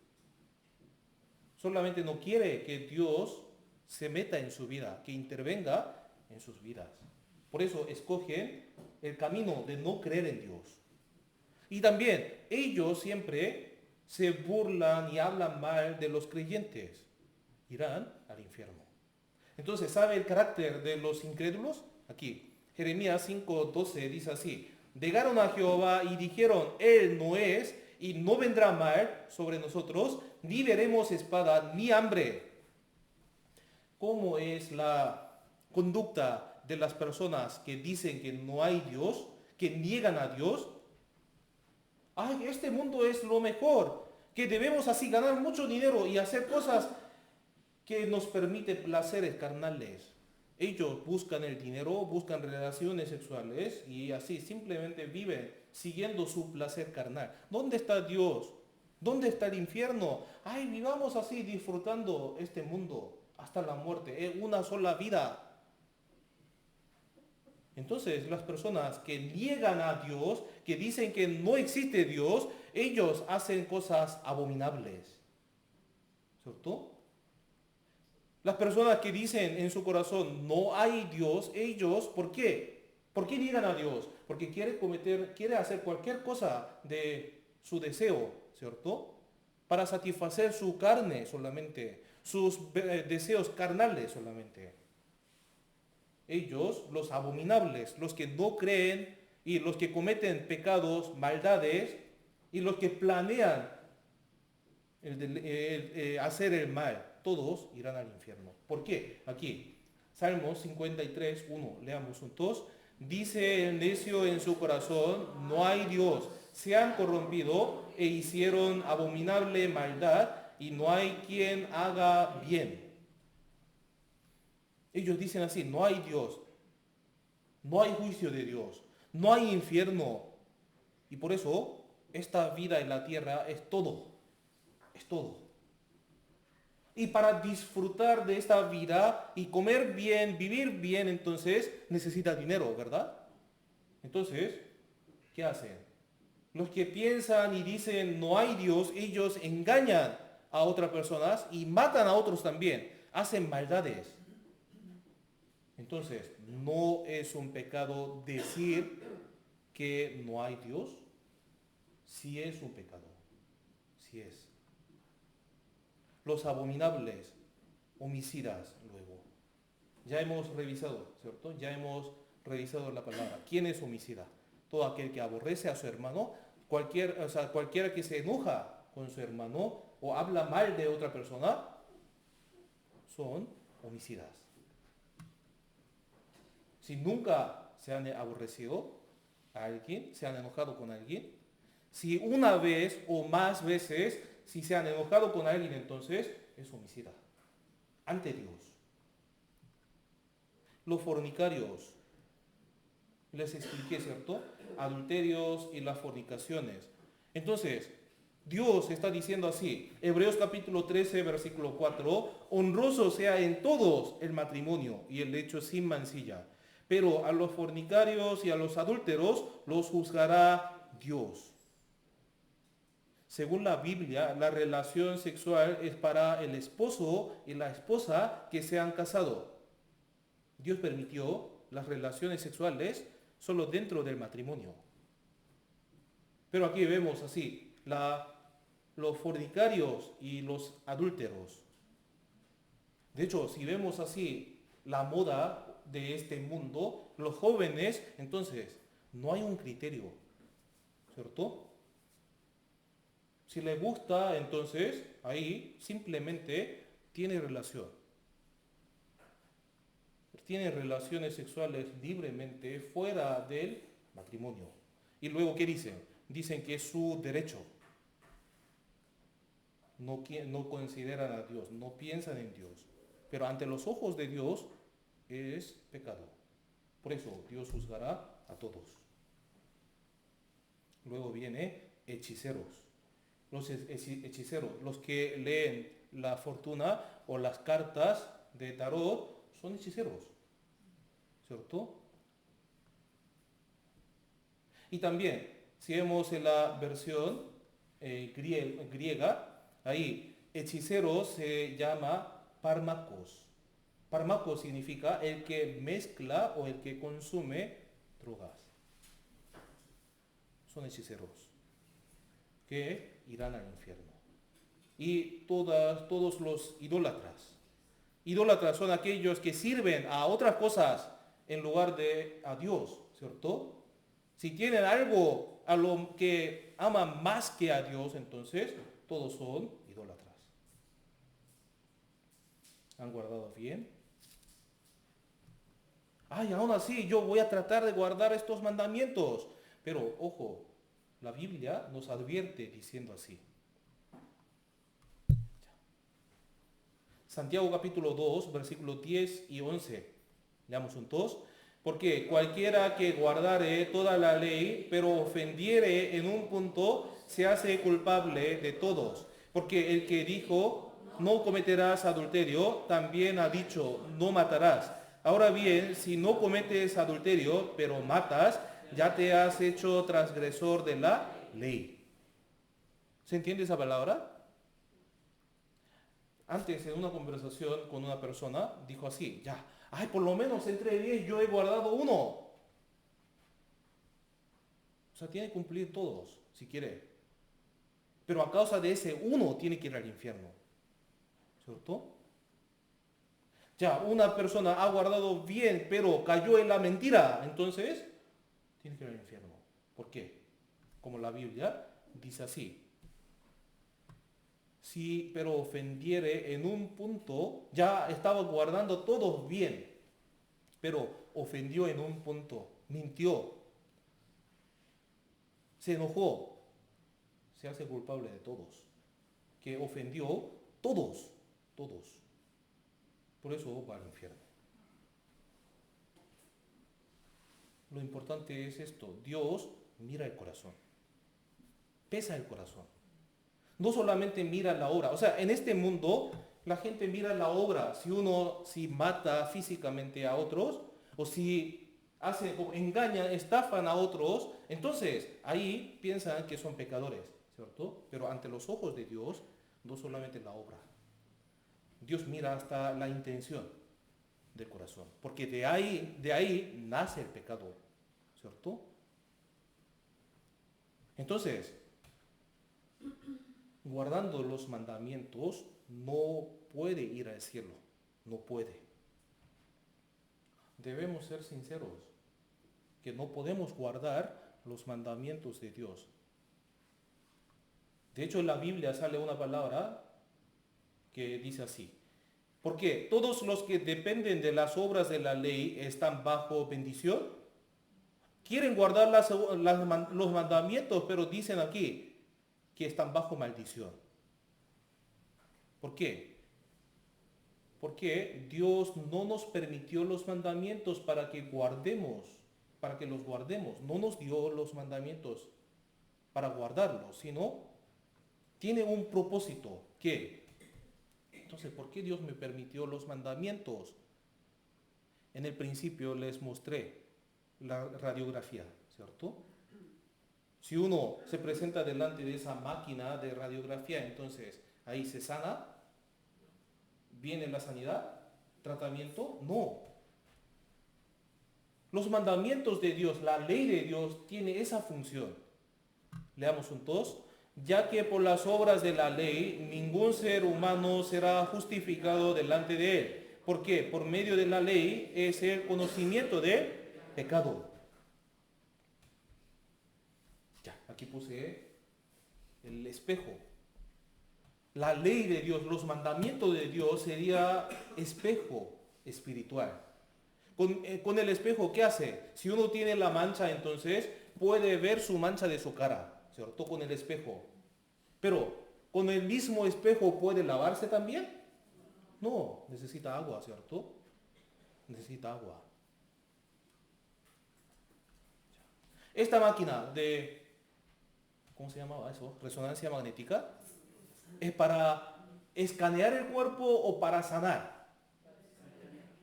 Solamente no quiere que Dios se meta en su vida, que intervenga en sus vidas. Por eso escogen el camino de no creer en Dios. Y también ellos siempre se burlan y hablan mal de los creyentes. Irán al infierno. Entonces, ¿sabe el carácter de los incrédulos? Aquí. Jeremías 5:12 dice así: negaron a Jehová y dijeron, Él no es, y no vendrá mal sobre nosotros, ni veremos espada ni hambre. ¿Cómo es la conducta de las personas que dicen que no hay Dios, que niegan a Dios? Este mundo es lo mejor, que debemos así ganar mucho dinero y hacer cosas que nos permiten placeres carnales. Ellos buscan el dinero, buscan relaciones sexuales y así simplemente viven siguiendo su placer carnal. ¿Dónde está Dios? ¿Dónde está el infierno? Vivamos así disfrutando este mundo hasta la muerte. Es una sola vida. Entonces las personas que niegan a Dios, que dicen que no existe Dios, ellos hacen cosas abominables. ¿Cierto? Las personas que dicen en su corazón no hay Dios, ellos, ¿por qué? ¿Por qué niegan a Dios? Porque quiere hacer cualquier cosa de su deseo, ¿cierto? Para satisfacer su carne solamente, sus deseos carnales solamente. Ellos, los abominables, los que no creen y los que cometen pecados, maldades y los que planean hacer el mal, todos irán al infierno. ¿Por qué? Aquí, Salmos 53, 1, leamos juntos. Dice el necio en su corazón, no hay Dios. Se han corrompido e hicieron abominable maldad y no hay quien haga bien. Ellos dicen así, no hay Dios. No hay juicio de Dios. No hay infierno. Y por eso, esta vida en la tierra es todo. Es todo. Y para disfrutar de esta vida y comer bien, vivir bien, entonces necesita dinero, ¿verdad? Entonces, ¿qué hacen? Los que piensan y dicen no hay Dios, ellos engañan a otras personas y matan a otros también. Hacen maldades. Entonces, ¿no es un pecado decir que no hay Dios? Sí es un pecado. Sí es. Los abominables, homicidas, luego. Ya hemos revisado, ¿cierto? Ya hemos revisado la palabra. ¿Quién es homicida? Todo aquel que aborrece a su hermano, cualquiera que se enoja con su hermano o habla mal de otra persona, son homicidas. Si nunca se han aborrecido a alguien, se han enojado con alguien, si una vez o más veces, si se han enojado con alguien, entonces es homicida ante Dios. Los fornicarios, les expliqué, ¿cierto? Adulterios y las fornicaciones. Entonces, Dios está diciendo así, Hebreos capítulo 13, versículo 4, honroso sea en todos el matrimonio y el lecho sin mancilla, pero a los fornicarios y a los adúlteros los juzgará Dios. Según la Biblia, la relación sexual es para el esposo y la esposa que se han casado. Dios permitió las relaciones sexuales solo dentro del matrimonio. Pero aquí vemos así, los fornicarios y los adúlteros. De hecho, si vemos así la moda de este mundo, los jóvenes, entonces, no hay un criterio, ¿cierto? Si les gusta, entonces, ahí simplemente tiene relación. Tiene relaciones sexuales libremente fuera del matrimonio. Y luego, ¿qué dicen? Dicen que es su derecho. No consideran a Dios, no piensan en Dios. Pero ante los ojos de Dios es pecado. Por eso Dios juzgará a todos. Luego viene hechiceros. Los hechiceros, los que leen la fortuna o las cartas de tarot, son hechiceros, ¿cierto? Y también, si vemos en la versión griega, ahí hechicero se llama pármacos. Pármacos significa el que mezcla o el que consume drogas. Son hechiceros que irán al infierno. Y todos los idólatras. Idólatras son aquellos que sirven a otras cosas en lugar de a Dios, ¿cierto? Si tienen algo a lo que aman más que a Dios, entonces todos son idólatras. ¿Han guardado bien? Ay, aún así yo voy a tratar de guardar estos mandamientos. Pero, ojo, la Biblia nos advierte diciendo así. Santiago capítulo 2, versículos 10 y 11. Leamos juntos. Porque cualquiera que guardare toda la ley, pero ofendiere en un punto, se hace culpable de todos. Porque el que dijo, no cometerás adulterio, también ha dicho, no matarás. Ahora bien, si no cometes adulterio, pero matas, ya te has hecho transgresor de la ley. ¿Se entiende esa palabra? Antes, en una conversación con una persona, dijo así, ya, ay, por lo menos entre 10 yo he guardado uno. O sea, tiene que cumplir todos, si quiere. Pero a causa de ese uno tiene que ir al infierno. ¿Cierto? Ya, una persona ha guardado bien, pero cayó en la mentira. Entonces, tiene que ir al infierno. ¿Por qué? Como la Biblia dice así. Si pero ofendiere en un punto, ya estaba guardando todos bien, pero ofendió en un punto, mintió, se enojó, se hace culpable de todos, que ofendió todos. Por eso va al infierno. Lo importante es esto, Dios mira el corazón, pesa el corazón. No solamente mira la obra, o sea, en este mundo la gente mira la obra, si mata físicamente a otros, o si engañan, estafan a otros, entonces ahí piensan que son pecadores, ¿cierto? Pero ante los ojos de Dios, no solamente la obra. Dios mira hasta la intención del corazón, porque de ahí nace el pecado, ¿cierto? Entonces, guardando los mandamientos, no puede ir al cielo, no puede. Debemos ser sinceros, que no podemos guardar los mandamientos de Dios. De hecho, en la Biblia sale una palabra que dice así, porque todos los que dependen de las obras de la ley están bajo bendición. Quieren guardar los mandamientos, pero dicen aquí que están bajo maldición. ¿Por qué? Porque Dios no nos permitió los mandamientos para que los guardemos. No nos dio los mandamientos para guardarlos, sino tiene un propósito. ¿Qué? Entonces, ¿por qué Dios me permitió los mandamientos? En el principio les mostré la radiografía, ¿cierto? Si uno se presenta delante de esa máquina de radiografía, entonces ahí se sana. ¿Viene la sanidad? ¿Tratamiento? No. Los mandamientos de Dios, la ley de Dios tiene esa función. Leamos juntos. Ya que por las obras de la ley ningún ser humano será justificado delante de él. ¿Por qué? Por medio de la ley es el conocimiento del pecado. Ya, aquí puse el espejo. La ley de Dios, los mandamientos de Dios sería espejo espiritual. Con el espejo, ¿qué hace? Si uno tiene la mancha, entonces puede ver su mancha de su cara, ¿cierto? Con el espejo. Pero, ¿con el mismo espejo puede lavarse también? No, necesita agua, ¿cierto? Necesita agua. Esta máquina de, ¿cómo se llamaba eso? Resonancia magnética. ¿Es para escanear el cuerpo o para sanar?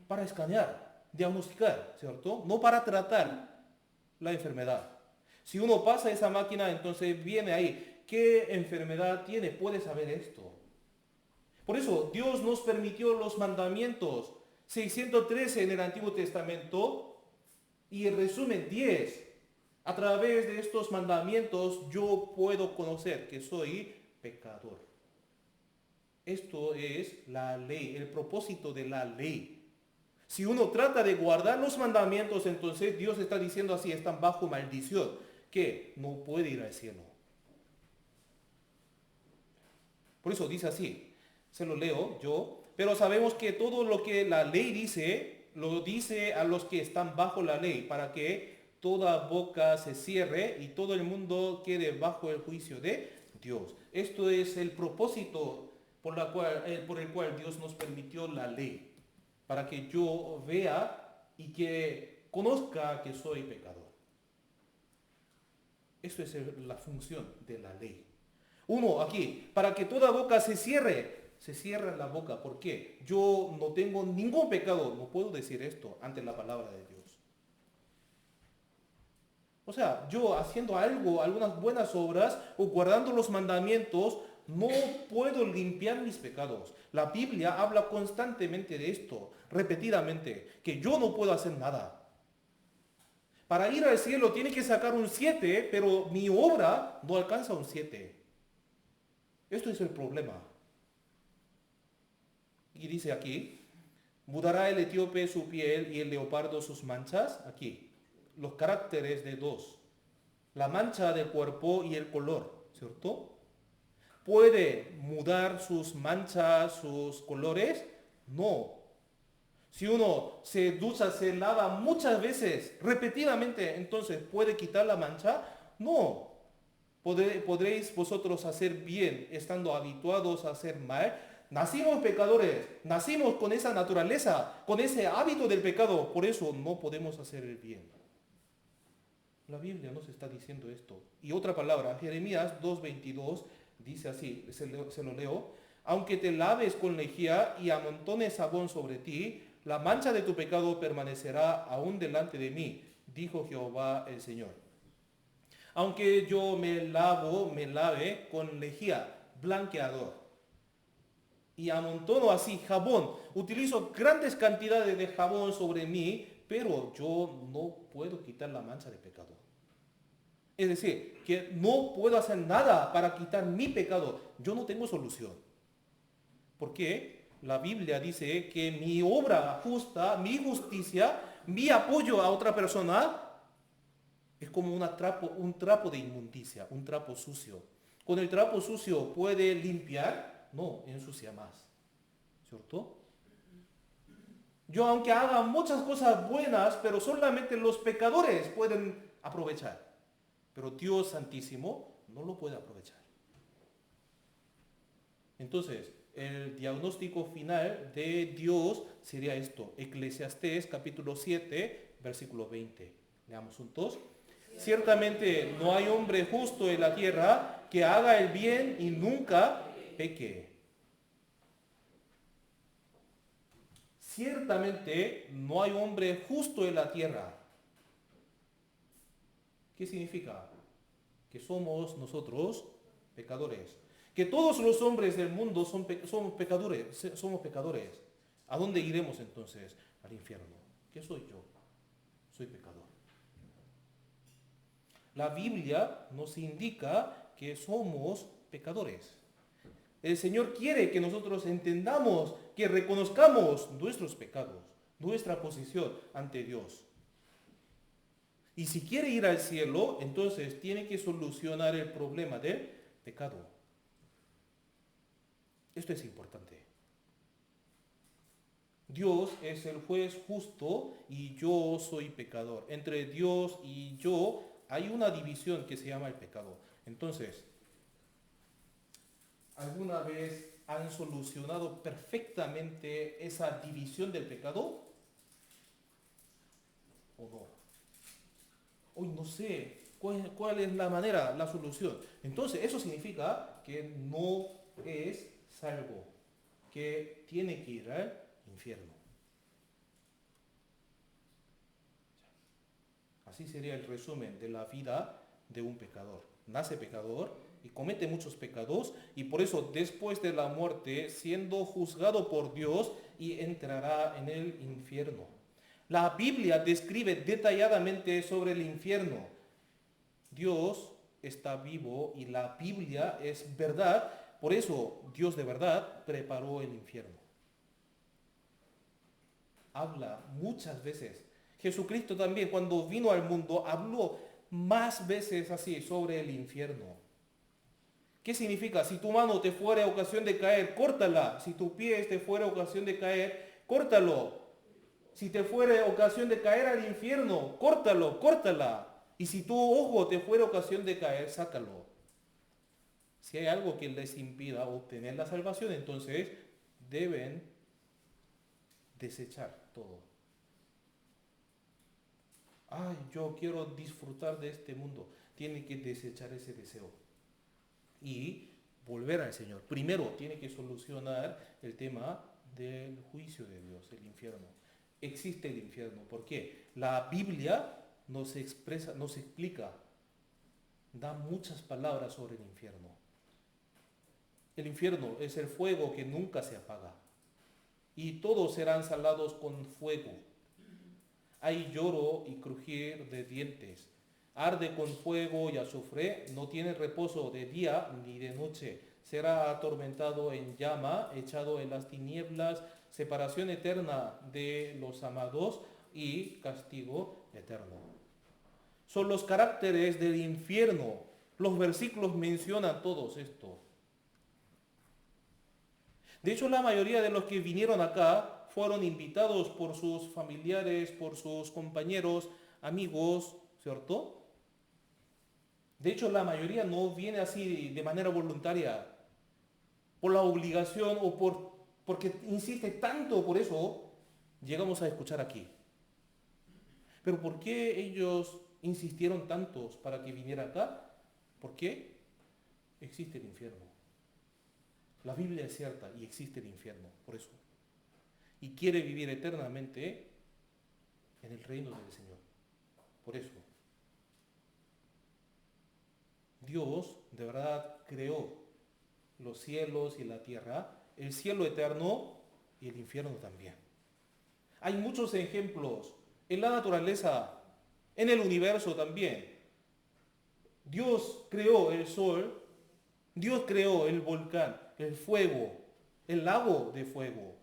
Para escanear, diagnosticar, ¿cierto? No para tratar la enfermedad. Si uno pasa esa máquina, entonces viene ahí, ¿qué enfermedad tiene? Puede saber esto. Por eso Dios nos permitió los mandamientos 613 en el Antiguo Testamento y en resumen 10. A través de estos mandamientos yo puedo conocer que soy pecador. Esto es la ley, el propósito de la ley. Si uno trata de guardar los mandamientos, entonces Dios está diciendo así, están bajo maldición, que no puede ir al cielo. Por eso dice así, se lo leo yo, pero sabemos que todo lo que la ley dice, lo dice a los que están bajo la ley, para que toda boca se cierre y todo el mundo quede bajo el juicio de Dios. Esto es el propósito por el cual Dios nos permitió la ley, para que yo vea y que conozca que soy pecador. Esto es la función de la ley. Uno, aquí, para que toda boca se cierra la boca. ¿Por qué? Yo no tengo ningún pecado, no puedo decir esto ante la palabra de Dios. O sea, yo haciendo algo, algunas buenas obras o guardando los mandamientos, no puedo limpiar mis pecados. La Biblia habla constantemente de esto, repetidamente, que yo no puedo hacer nada. Para ir al cielo tiene que sacar un 7, pero mi obra no alcanza un 7. Esto es el problema. Y dice aquí, mudará el etíope su piel y el leopardo sus manchas. Aquí, los caracteres de dos. La mancha del cuerpo y el color, ¿cierto? ¿Puede mudar sus manchas, sus colores? No. Si uno se ducha, se lava muchas veces, repetidamente, entonces ¿puede quitar la mancha? No. ¿Podréis vosotros hacer bien estando habituados a hacer mal? Nacimos pecadores, nacimos con esa naturaleza, con ese hábito del pecado, por eso no podemos hacer el bien. La Biblia nos está diciendo esto. Y otra palabra, Jeremías 2:22, dice así, se lo leo, aunque te laves con lejía y amontones jabón sobre ti, la mancha de tu pecado permanecerá aún delante de mí, dijo Jehová el Señor. Aunque yo me lave con lejía, blanqueador, y amontono así jabón, utilizo grandes cantidades de jabón sobre mí, pero yo no puedo quitar la mancha de pecado. Es decir, que no puedo hacer nada para quitar mi pecado. Yo no tengo solución. Porque la Biblia dice que mi obra justa, mi justicia, mi apoyo a otra persona es como un trapo de inmundicia, un trapo sucio. Con el trapo sucio puede limpiar, no, ensucia más. ¿Cierto? Yo aunque haga muchas cosas buenas, pero solamente los pecadores pueden aprovechar. Pero Dios Santísimo no lo puede aprovechar. Entonces, el diagnóstico final de Dios sería esto. Eclesiastés capítulo 7, versículo 20. Leamos juntos. Ciertamente no hay hombre justo en la tierra que haga el bien y nunca peque. Ciertamente no hay hombre justo en la tierra. ¿Qué significa? Que somos nosotros pecadores. Que todos los hombres del mundo somos pecadores. ¿A dónde iremos entonces? Al infierno. ¿Qué soy yo? Soy pecador. La Biblia nos indica que somos pecadores. El Señor quiere que nosotros entendamos, que reconozcamos nuestros pecados, nuestra posición ante Dios. Y si quiere ir al cielo, entonces tiene que solucionar el problema del pecado. Esto es importante. Dios es el juez justo y yo soy pecador. Entre Dios y yo hay una división que se llama el pecado. Entonces, ¿alguna vez han solucionado perfectamente esa división del pecado? ¿O no? Hoy no sé cuál es la manera, la solución. Entonces, eso significa que no es salvo, que tiene que ir al infierno. Así sería el resumen de la vida de un pecador. Nace pecador y comete muchos pecados y por eso después de la muerte siendo juzgado por Dios y entrará en el infierno. La Biblia describe detalladamente sobre el infierno. Dios está vivo y la Biblia es verdad. Por eso Dios de verdad preparó el infierno. Habla muchas veces. Jesucristo también cuando vino al mundo habló más veces así sobre el infierno. ¿Qué significa? Si tu mano te fuera ocasión de caer, córtala. Si tu pie te fuera ocasión de caer, córtalo. Si te fuera ocasión de caer al infierno, córtalo, córtala. Y si tu ojo te fuera ocasión de caer, sácalo. Si hay algo que les impida obtener la salvación, entonces deben desechar todo. Ay, yo quiero disfrutar de este mundo. Tiene que desechar ese deseo y volver al Señor. Primero tiene que solucionar el tema del juicio de Dios, el infierno. Existe el infierno. ¿Por qué? La Biblia nos expresa, nos explica, da muchas palabras sobre el infierno. El infierno es el fuego que nunca se apaga y todos serán salados con fuego. Hay lloro y crujir de dientes. Arde con fuego y azufre, no tiene reposo de día ni de noche. Será atormentado en llama, echado en las tinieblas, separación eterna de los amados y castigo eterno. Son los caracteres del infierno. Los versículos mencionan todos esto. De hecho, la mayoría de los que vinieron acá fueron invitados por sus familiares, por sus compañeros, amigos, ¿cierto? De hecho, la mayoría no viene así de manera voluntaria, por la obligación o porque insiste tanto, por eso llegamos a escuchar aquí. Pero ¿por qué ellos insistieron tantos para que viniera acá? ¿Por qué? Existe el infierno. La Biblia es cierta y existe el infierno, por eso. Y quiere vivir eternamente en el reino del Señor. Por eso. Dios de verdad creó los cielos y la tierra, el cielo eterno y el infierno también. Hay muchos ejemplos en la naturaleza, en el universo también. Dios creó el sol, Dios creó el volcán, el fuego, el lago de fuego.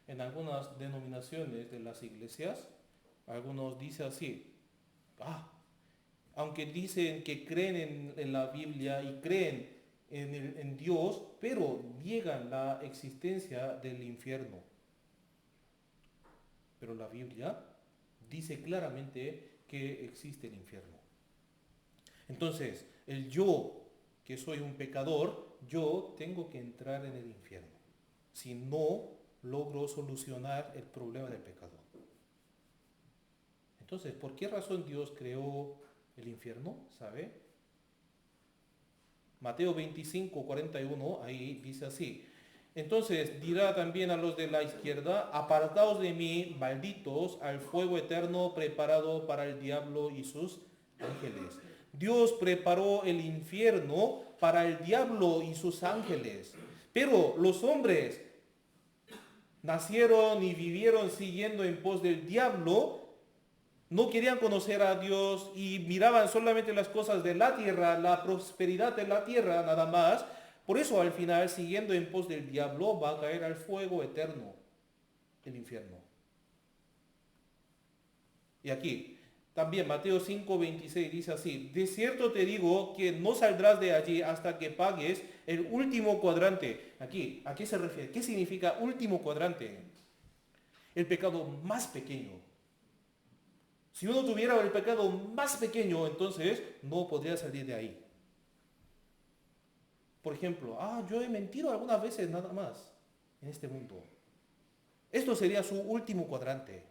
En algunas denominaciones de las iglesias, algunos dicen así, aunque dicen que creen en la Biblia y creen en Dios, pero niegan la existencia del infierno. Pero la Biblia dice claramente que existe el infierno. Entonces, el yo que soy un pecador, yo tengo que entrar en el infierno, si no logro solucionar el problema del pecado. Entonces, ¿por qué razón Dios creó el infierno? ¿Sabe? Mateo 25, 41, ahí dice así. Entonces dirá también a los de la izquierda, apartaos de mí, malditos, al fuego eterno preparado para el diablo y sus ángeles. Dios preparó el infierno para el diablo y sus ángeles. Pero los hombres nacieron y vivieron siguiendo en pos del diablo, no querían conocer a Dios y miraban solamente las cosas de la tierra, la prosperidad de la tierra nada más. Por eso al final, siguiendo en pos del diablo, va a caer al fuego eterno, el infierno. Y aquí, también Mateo 5:26 dice así, de cierto te digo que no saldrás de allí hasta que pagues el último cuadrante. Aquí, ¿a qué se refiere? ¿Qué significa último cuadrante? El pecado más pequeño. Si uno tuviera el pecado más pequeño, entonces no podría salir de ahí. Por ejemplo, yo he mentido algunas veces nada más en este mundo. Esto sería su último cuadrante.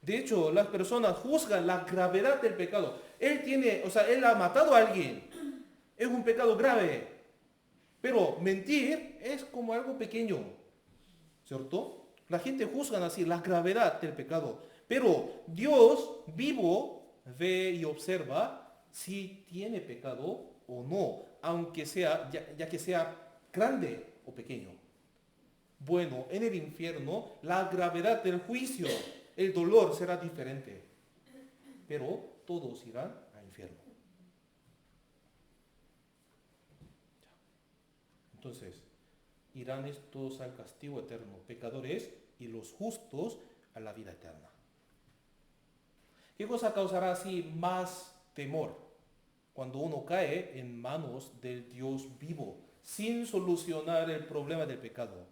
De hecho, las personas juzgan la gravedad del pecado. Él ha matado a alguien. Es un pecado grave. Pero mentir es como algo pequeño. ¿Cierto? La gente juzga así la gravedad del pecado. Pero Dios vivo ve y observa si tiene pecado o no, aunque sea, ya que sea grande o pequeño. Bueno, en el infierno la gravedad del juicio, el dolor será diferente, pero todos irán al infierno. Entonces, irán estos al castigo eterno, pecadores, y los justos a la vida eterna. ¿Qué cosa causará así más temor? Cuando uno cae en manos del Dios vivo, sin solucionar el problema del pecado.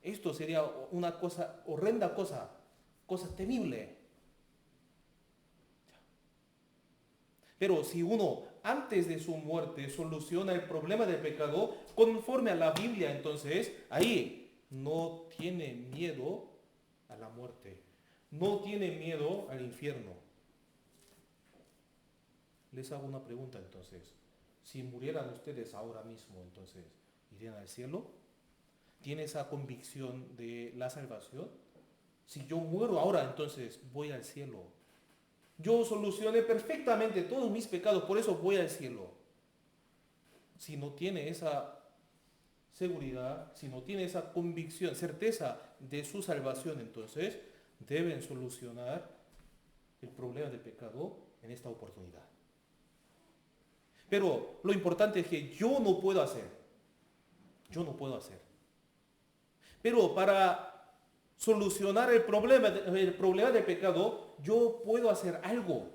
Esto sería una cosa, horrenda cosa temible. Pero si uno, antes de su muerte, soluciona el problema del pecado, conforme a la Biblia, entonces, ahí no tiene miedo a la muerte. No tiene miedo al infierno. Les hago una pregunta entonces. Si murieran ustedes ahora mismo, entonces, ¿irían al cielo? ¿Tiene esa convicción de la salvación? Si yo muero ahora, entonces voy al cielo. Yo solucioné perfectamente todos mis pecados, por eso voy al cielo. Si no tiene esa seguridad, si no tiene esa convicción, certeza de su salvación, entonces deben solucionar el problema del pecado en esta oportunidad. Pero lo importante es que yo no puedo hacer. Pero para solucionar el problema del pecado, yo puedo hacer algo.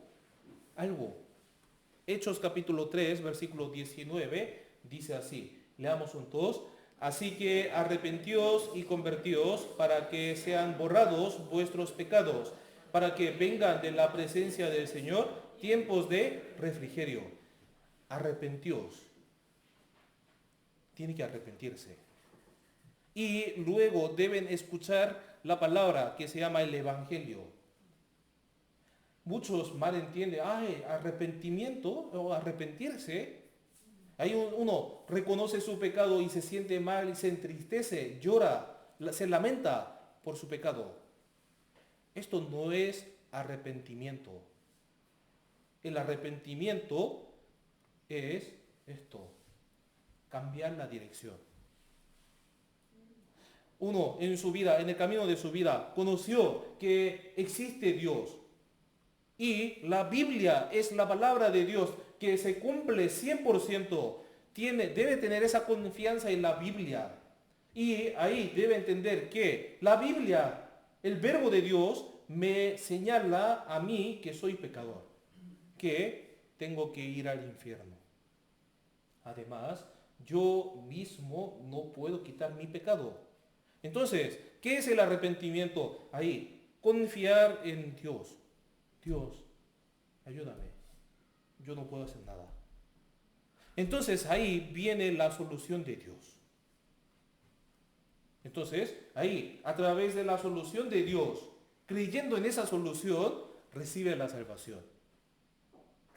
Hechos capítulo 3, versículo 19, dice así. Leamos juntos. Así que arrepentíos y convertíos para que sean borrados vuestros pecados, para que vengan de la presencia del Señor tiempos de refrigerio. Arrepentíos. Tiene que arrepentirse. Y luego deben escuchar la palabra que se llama el Evangelio. Muchos malentienden, arrepentimiento o arrepentirse. Ahí uno reconoce su pecado y se siente mal y se entristece, llora, se lamenta por su pecado. Esto no es arrepentimiento. El arrepentimiento es esto, cambiar la dirección. Uno en su vida, en el camino de su vida, conoció que existe Dios. Y la Biblia es la palabra de Dios que se cumple 100%. Debe tener esa confianza en la Biblia. Y ahí debe entender que la Biblia, el verbo de Dios, me señala a mí que soy pecador, que tengo que ir al infierno. Además, yo mismo no puedo quitar mi pecado. Entonces, ¿qué es el arrepentimiento? Ahí, confiar en Dios. Dios, ayúdame. Yo no puedo hacer nada. Entonces ahí viene la solución de Dios. Entonces ahí, a través de la solución de Dios, creyendo en esa solución, recibe la salvación.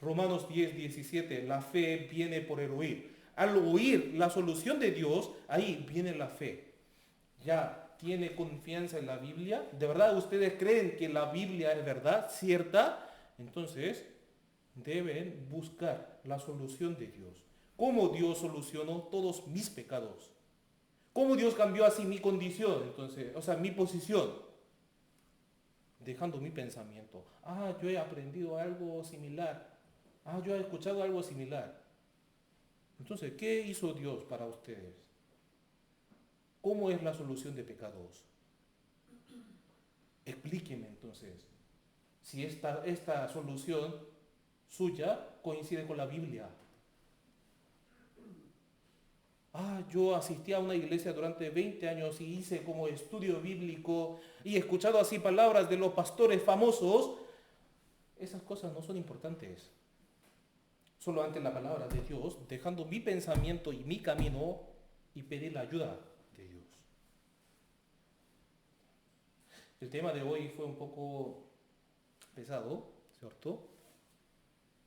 Romanos 10:17, la fe viene por el oír. Al oír la solución de Dios, ahí viene la fe. Ya tiene confianza en la Biblia. ¿De verdad ustedes creen que la Biblia es verdad, cierta? Entonces deben buscar la solución de Dios. ¿Cómo Dios solucionó todos mis pecados? ¿Cómo Dios cambió así mi condición? Entonces, mi posición. Dejando mi pensamiento. Yo he aprendido algo similar. Yo he escuchado algo similar. Entonces, ¿qué hizo Dios para ustedes? ¿Cómo es la solución de pecados? Explíqueme entonces si esta solución suya coincide con la Biblia. Yo asistí a una iglesia durante 20 años y hice como estudio bíblico y he escuchado así palabras de los pastores famosos. Esas cosas no son importantes. Solo ante la palabra de Dios, dejando mi pensamiento y mi camino y pedir la ayuda de Dios. El tema de hoy fue un poco pesado, ¿cierto?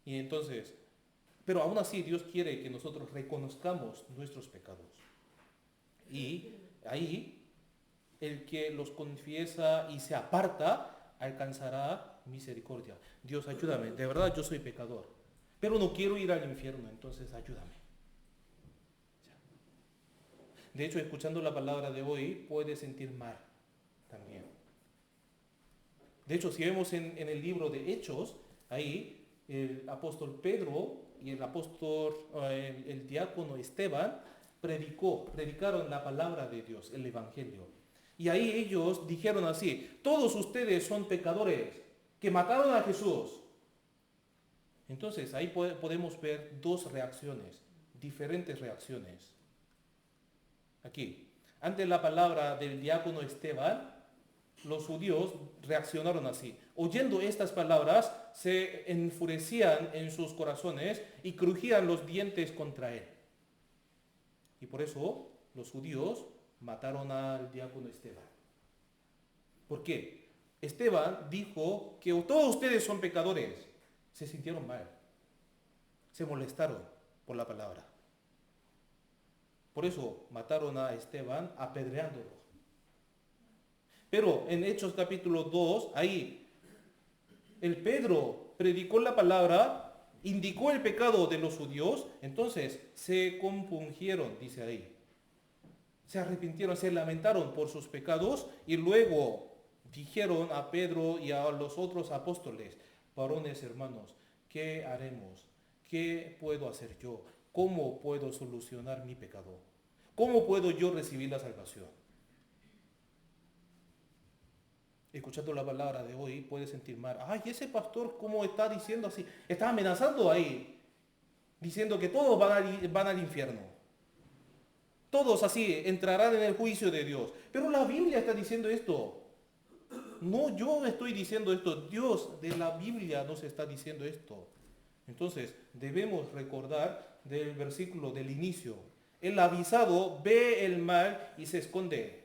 Y entonces, pero aún así Dios quiere que nosotros reconozcamos nuestros pecados. Y ahí, el que los confiesa y se aparta, alcanzará misericordia. Dios, ayúdame, de verdad yo soy pecador, pero no quiero ir al infierno, entonces ayúdame. De hecho, escuchando la palabra de hoy, puede sentir mal también. De hecho, si vemos en el libro de Hechos, ahí el apóstol Pedro y el diácono Esteban predicaron la palabra de Dios, el evangelio. Y ahí ellos dijeron así: todos ustedes son pecadores que mataron a Jesús. Entonces ahí podemos ver dos reacciones, diferentes reacciones. Aquí, ante la palabra del diácono Esteban, los judíos reaccionaron así. Oyendo estas palabras, se enfurecían en sus corazones y crujían los dientes contra él. Y por eso los judíos mataron al diácono Esteban. ¿Por qué? Esteban dijo que todos ustedes son pecadores. Se sintieron mal. Se molestaron por la palabra. Por eso mataron a Esteban apedreándolo. Pero en Hechos capítulo 2, ahí el Pedro predicó la palabra, indicó el pecado de los judíos, entonces se compungieron, dice ahí. Se arrepintieron, se lamentaron por sus pecados y luego dijeron a Pedro y a los otros apóstoles: varones hermanos, ¿qué haremos? ¿Qué puedo hacer yo? ¿Cómo puedo solucionar mi pecado? ¿Cómo puedo yo recibir la salvación? Escuchando la palabra de hoy, puede sentir mal. Ese pastor, ¿cómo está diciendo así? Está amenazando ahí, diciendo que todos van al infierno. Todos así entrarán en el juicio de Dios. Pero la Biblia está diciendo esto. No, yo estoy diciendo esto. Dios de la Biblia nos está diciendo esto. Entonces, debemos recordar del versículo del inicio. El avisado ve el mal y se esconde.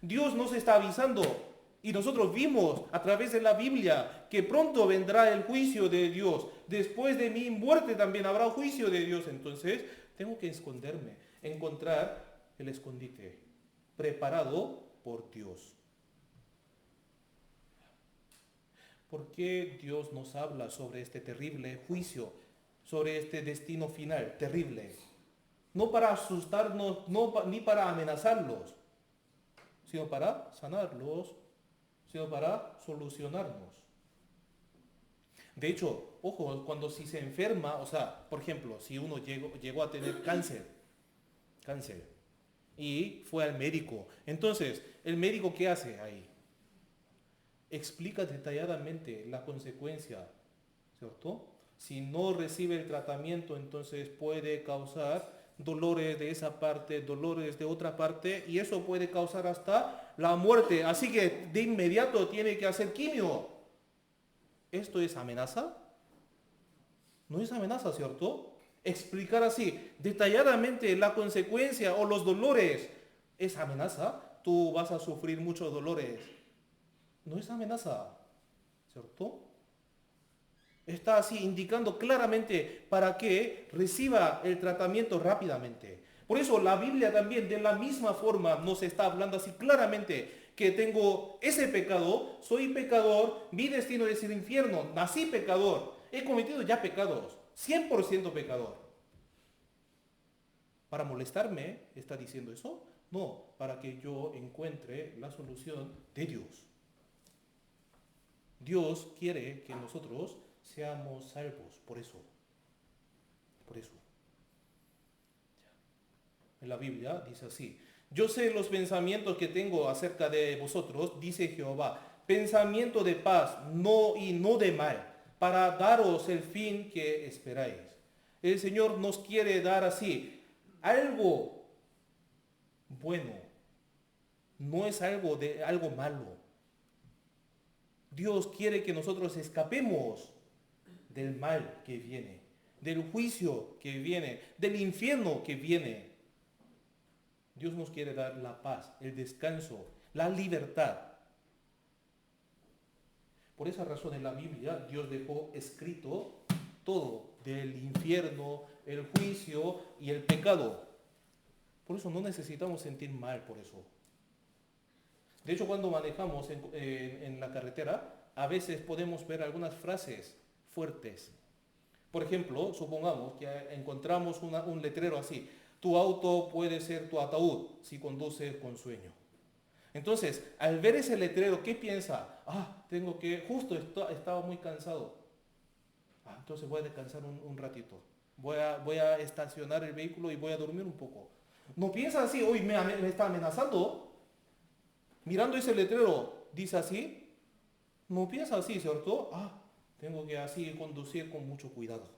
Dios nos está avisando. Y nosotros vimos a través de la Biblia que pronto vendrá el juicio de Dios. Después de mi muerte también habrá juicio de Dios. Entonces, tengo que esconderme, encontrar el escondite preparado por Dios. ¿Por qué Dios nos habla sobre este terrible juicio, sobre este destino final terrible? No para asustarnos, ni para amenazarlos, sino para sanarlos, sino para solucionarnos. De hecho, ojo, cuando si se enferma, por ejemplo, si uno llegó a tener cáncer, y fue al médico, entonces, ¿el médico qué hace ahí? Explica detalladamente la consecuencia, ¿cierto? Si no recibe el tratamiento, entonces puede causar dolores de esa parte, dolores de otra parte, y eso puede causar hasta la muerte. Así que de inmediato tiene que hacer quimio. ¿Esto es amenaza? No es amenaza, ¿cierto? explicar así detalladamente la consecuencia o los dolores, es amenaza. Tú vas a sufrir muchos dolores. No es amenaza, ¿cierto? Está así indicando claramente para que reciba el tratamiento rápidamente. Por eso la Biblia también de la misma forma nos está hablando así claramente que tengo ese pecado, soy pecador, mi destino es el infierno, nací pecador, he cometido ya pecados, 100% pecador. ¿Para molestarme está diciendo eso? No, para que yo encuentre la solución de Dios. Dios quiere que nosotros seamos salvos, por eso. Por eso. En la Biblia dice así: yo sé los pensamientos que tengo acerca de vosotros, dice Jehová, pensamiento de paz, y no de mal, para daros el fin que esperáis. El Señor nos quiere dar así algo bueno, no es algo malo. Dios quiere que nosotros escapemos del mal que viene, del juicio que viene, del infierno que viene. Dios nos quiere dar la paz, el descanso, la libertad. Por esa razón en la Biblia Dios dejó escrito todo del infierno, el juicio y el pecado. Por eso no necesitamos sentir mal por eso. De hecho, cuando manejamos en la carretera, a veces podemos ver algunas frases fuertes. Por ejemplo, supongamos que encontramos un letrero así: tu auto puede ser tu ataúd si conduces con sueño. Entonces, al ver ese letrero, ¿qué piensa? Estaba muy cansado. Entonces voy a descansar un ratito. Voy a estacionar el vehículo y voy a dormir un poco. No piensa así: hoy me está amenazando. Mirando ese letrero, dice así. No piensa así, ¿cierto? Tengo que así conducir con mucho cuidado.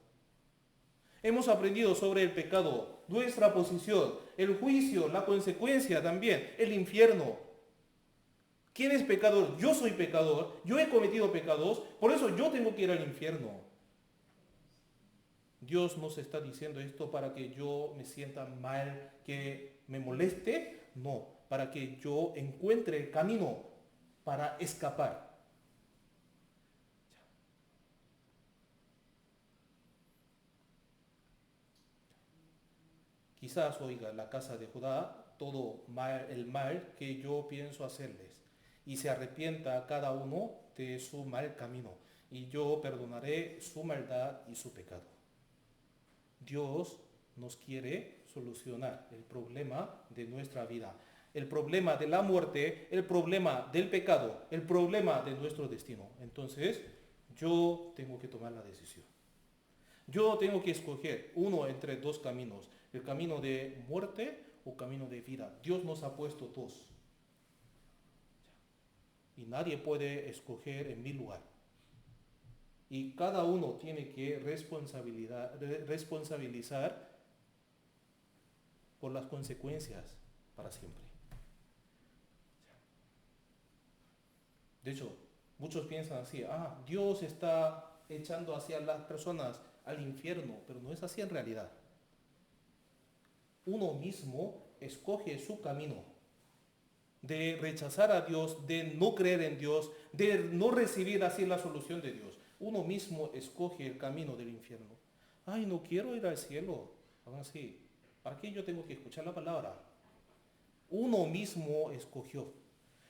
Hemos aprendido sobre el pecado, nuestra posición, el juicio, la consecuencia también, el infierno. ¿Quién es pecador? Yo soy pecador, yo he cometido pecados, por eso yo tengo que ir al infierno. Dios nos está diciendo esto para que yo me sienta mal, que me moleste, no, para que yo encuentre el camino para escapar. Quizás oiga la casa de Judá todo el mal que yo pienso hacerles, y se arrepienta cada uno de su mal camino, y yo perdonaré su maldad y su pecado. Dios nos quiere solucionar el problema de nuestra vida, el problema de la muerte, el problema del pecado, el problema de nuestro destino. Entonces, yo tengo que tomar la decisión. Yo tengo que escoger uno entre dos caminos: el camino de muerte o camino de vida. Dios nos ha puesto dos. Y nadie puede escoger en mi lugar. Y cada uno tiene que responsabilizar por las consecuencias para siempre. De hecho, muchos piensan así: Dios está echando hacia las personas al infierno, pero no es así en realidad. Uno mismo escoge su camino de rechazar a Dios, de no creer en Dios, de no recibir así la solución de Dios. Uno mismo escoge el camino del infierno. No quiero ir al cielo. Así, ¿para qué yo tengo que escuchar la palabra? Uno mismo escogió.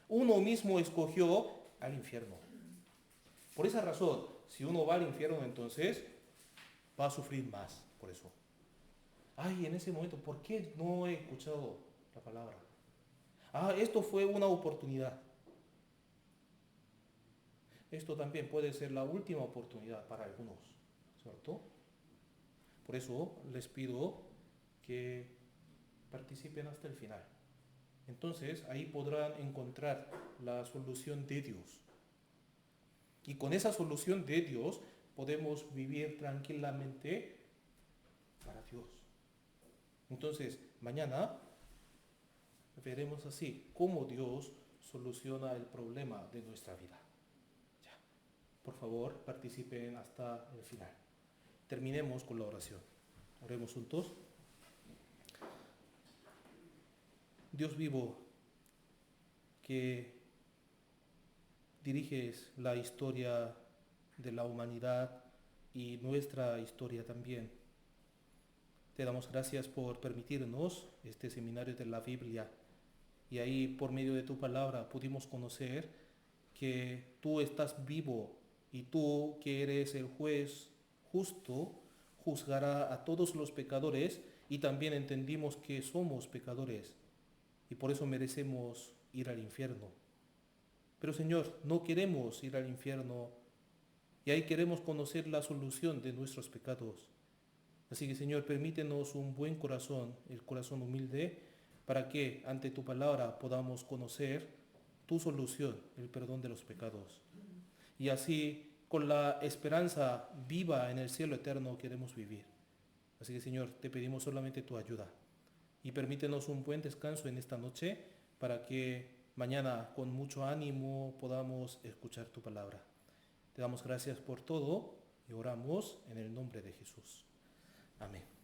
Uno mismo escogió al infierno. Por esa razón, si uno va al infierno, entonces va a sufrir más por eso. En ese momento, ¿por qué no he escuchado la palabra? Esto fue una oportunidad. Esto también puede ser la última oportunidad para algunos, ¿cierto? Por eso les pido que participen hasta el final. Entonces ahí podrán encontrar la solución de Dios. Y con esa solución de Dios podemos vivir tranquilamente para Dios. Entonces mañana veremos así cómo Dios soluciona el problema de nuestra vida. Por favor, participen hasta el final. Terminemos con la oración. Oremos juntos. Dios vivo, que diriges la historia de la humanidad y nuestra historia también. Te damos gracias por permitirnos este seminario de la Biblia y ahí por medio de tu palabra pudimos conocer que tú estás vivo y tú que eres el juez justo juzgará a todos los pecadores y también entendimos que somos pecadores y por eso merecemos ir al infierno. Pero Señor, no queremos ir al infierno y ahí queremos conocer la solución de nuestros pecados. Así que Señor, permítenos un buen corazón, el corazón humilde, para que ante tu palabra podamos conocer tu solución, el perdón de los pecados. Y así, con la esperanza viva en el cielo eterno, queremos vivir. Así que Señor, te pedimos solamente tu ayuda. Y permítenos un buen descanso en esta noche para que mañana con mucho ánimo podamos escuchar tu palabra. Te damos gracias por todo y oramos en el nombre de Jesús. Amén.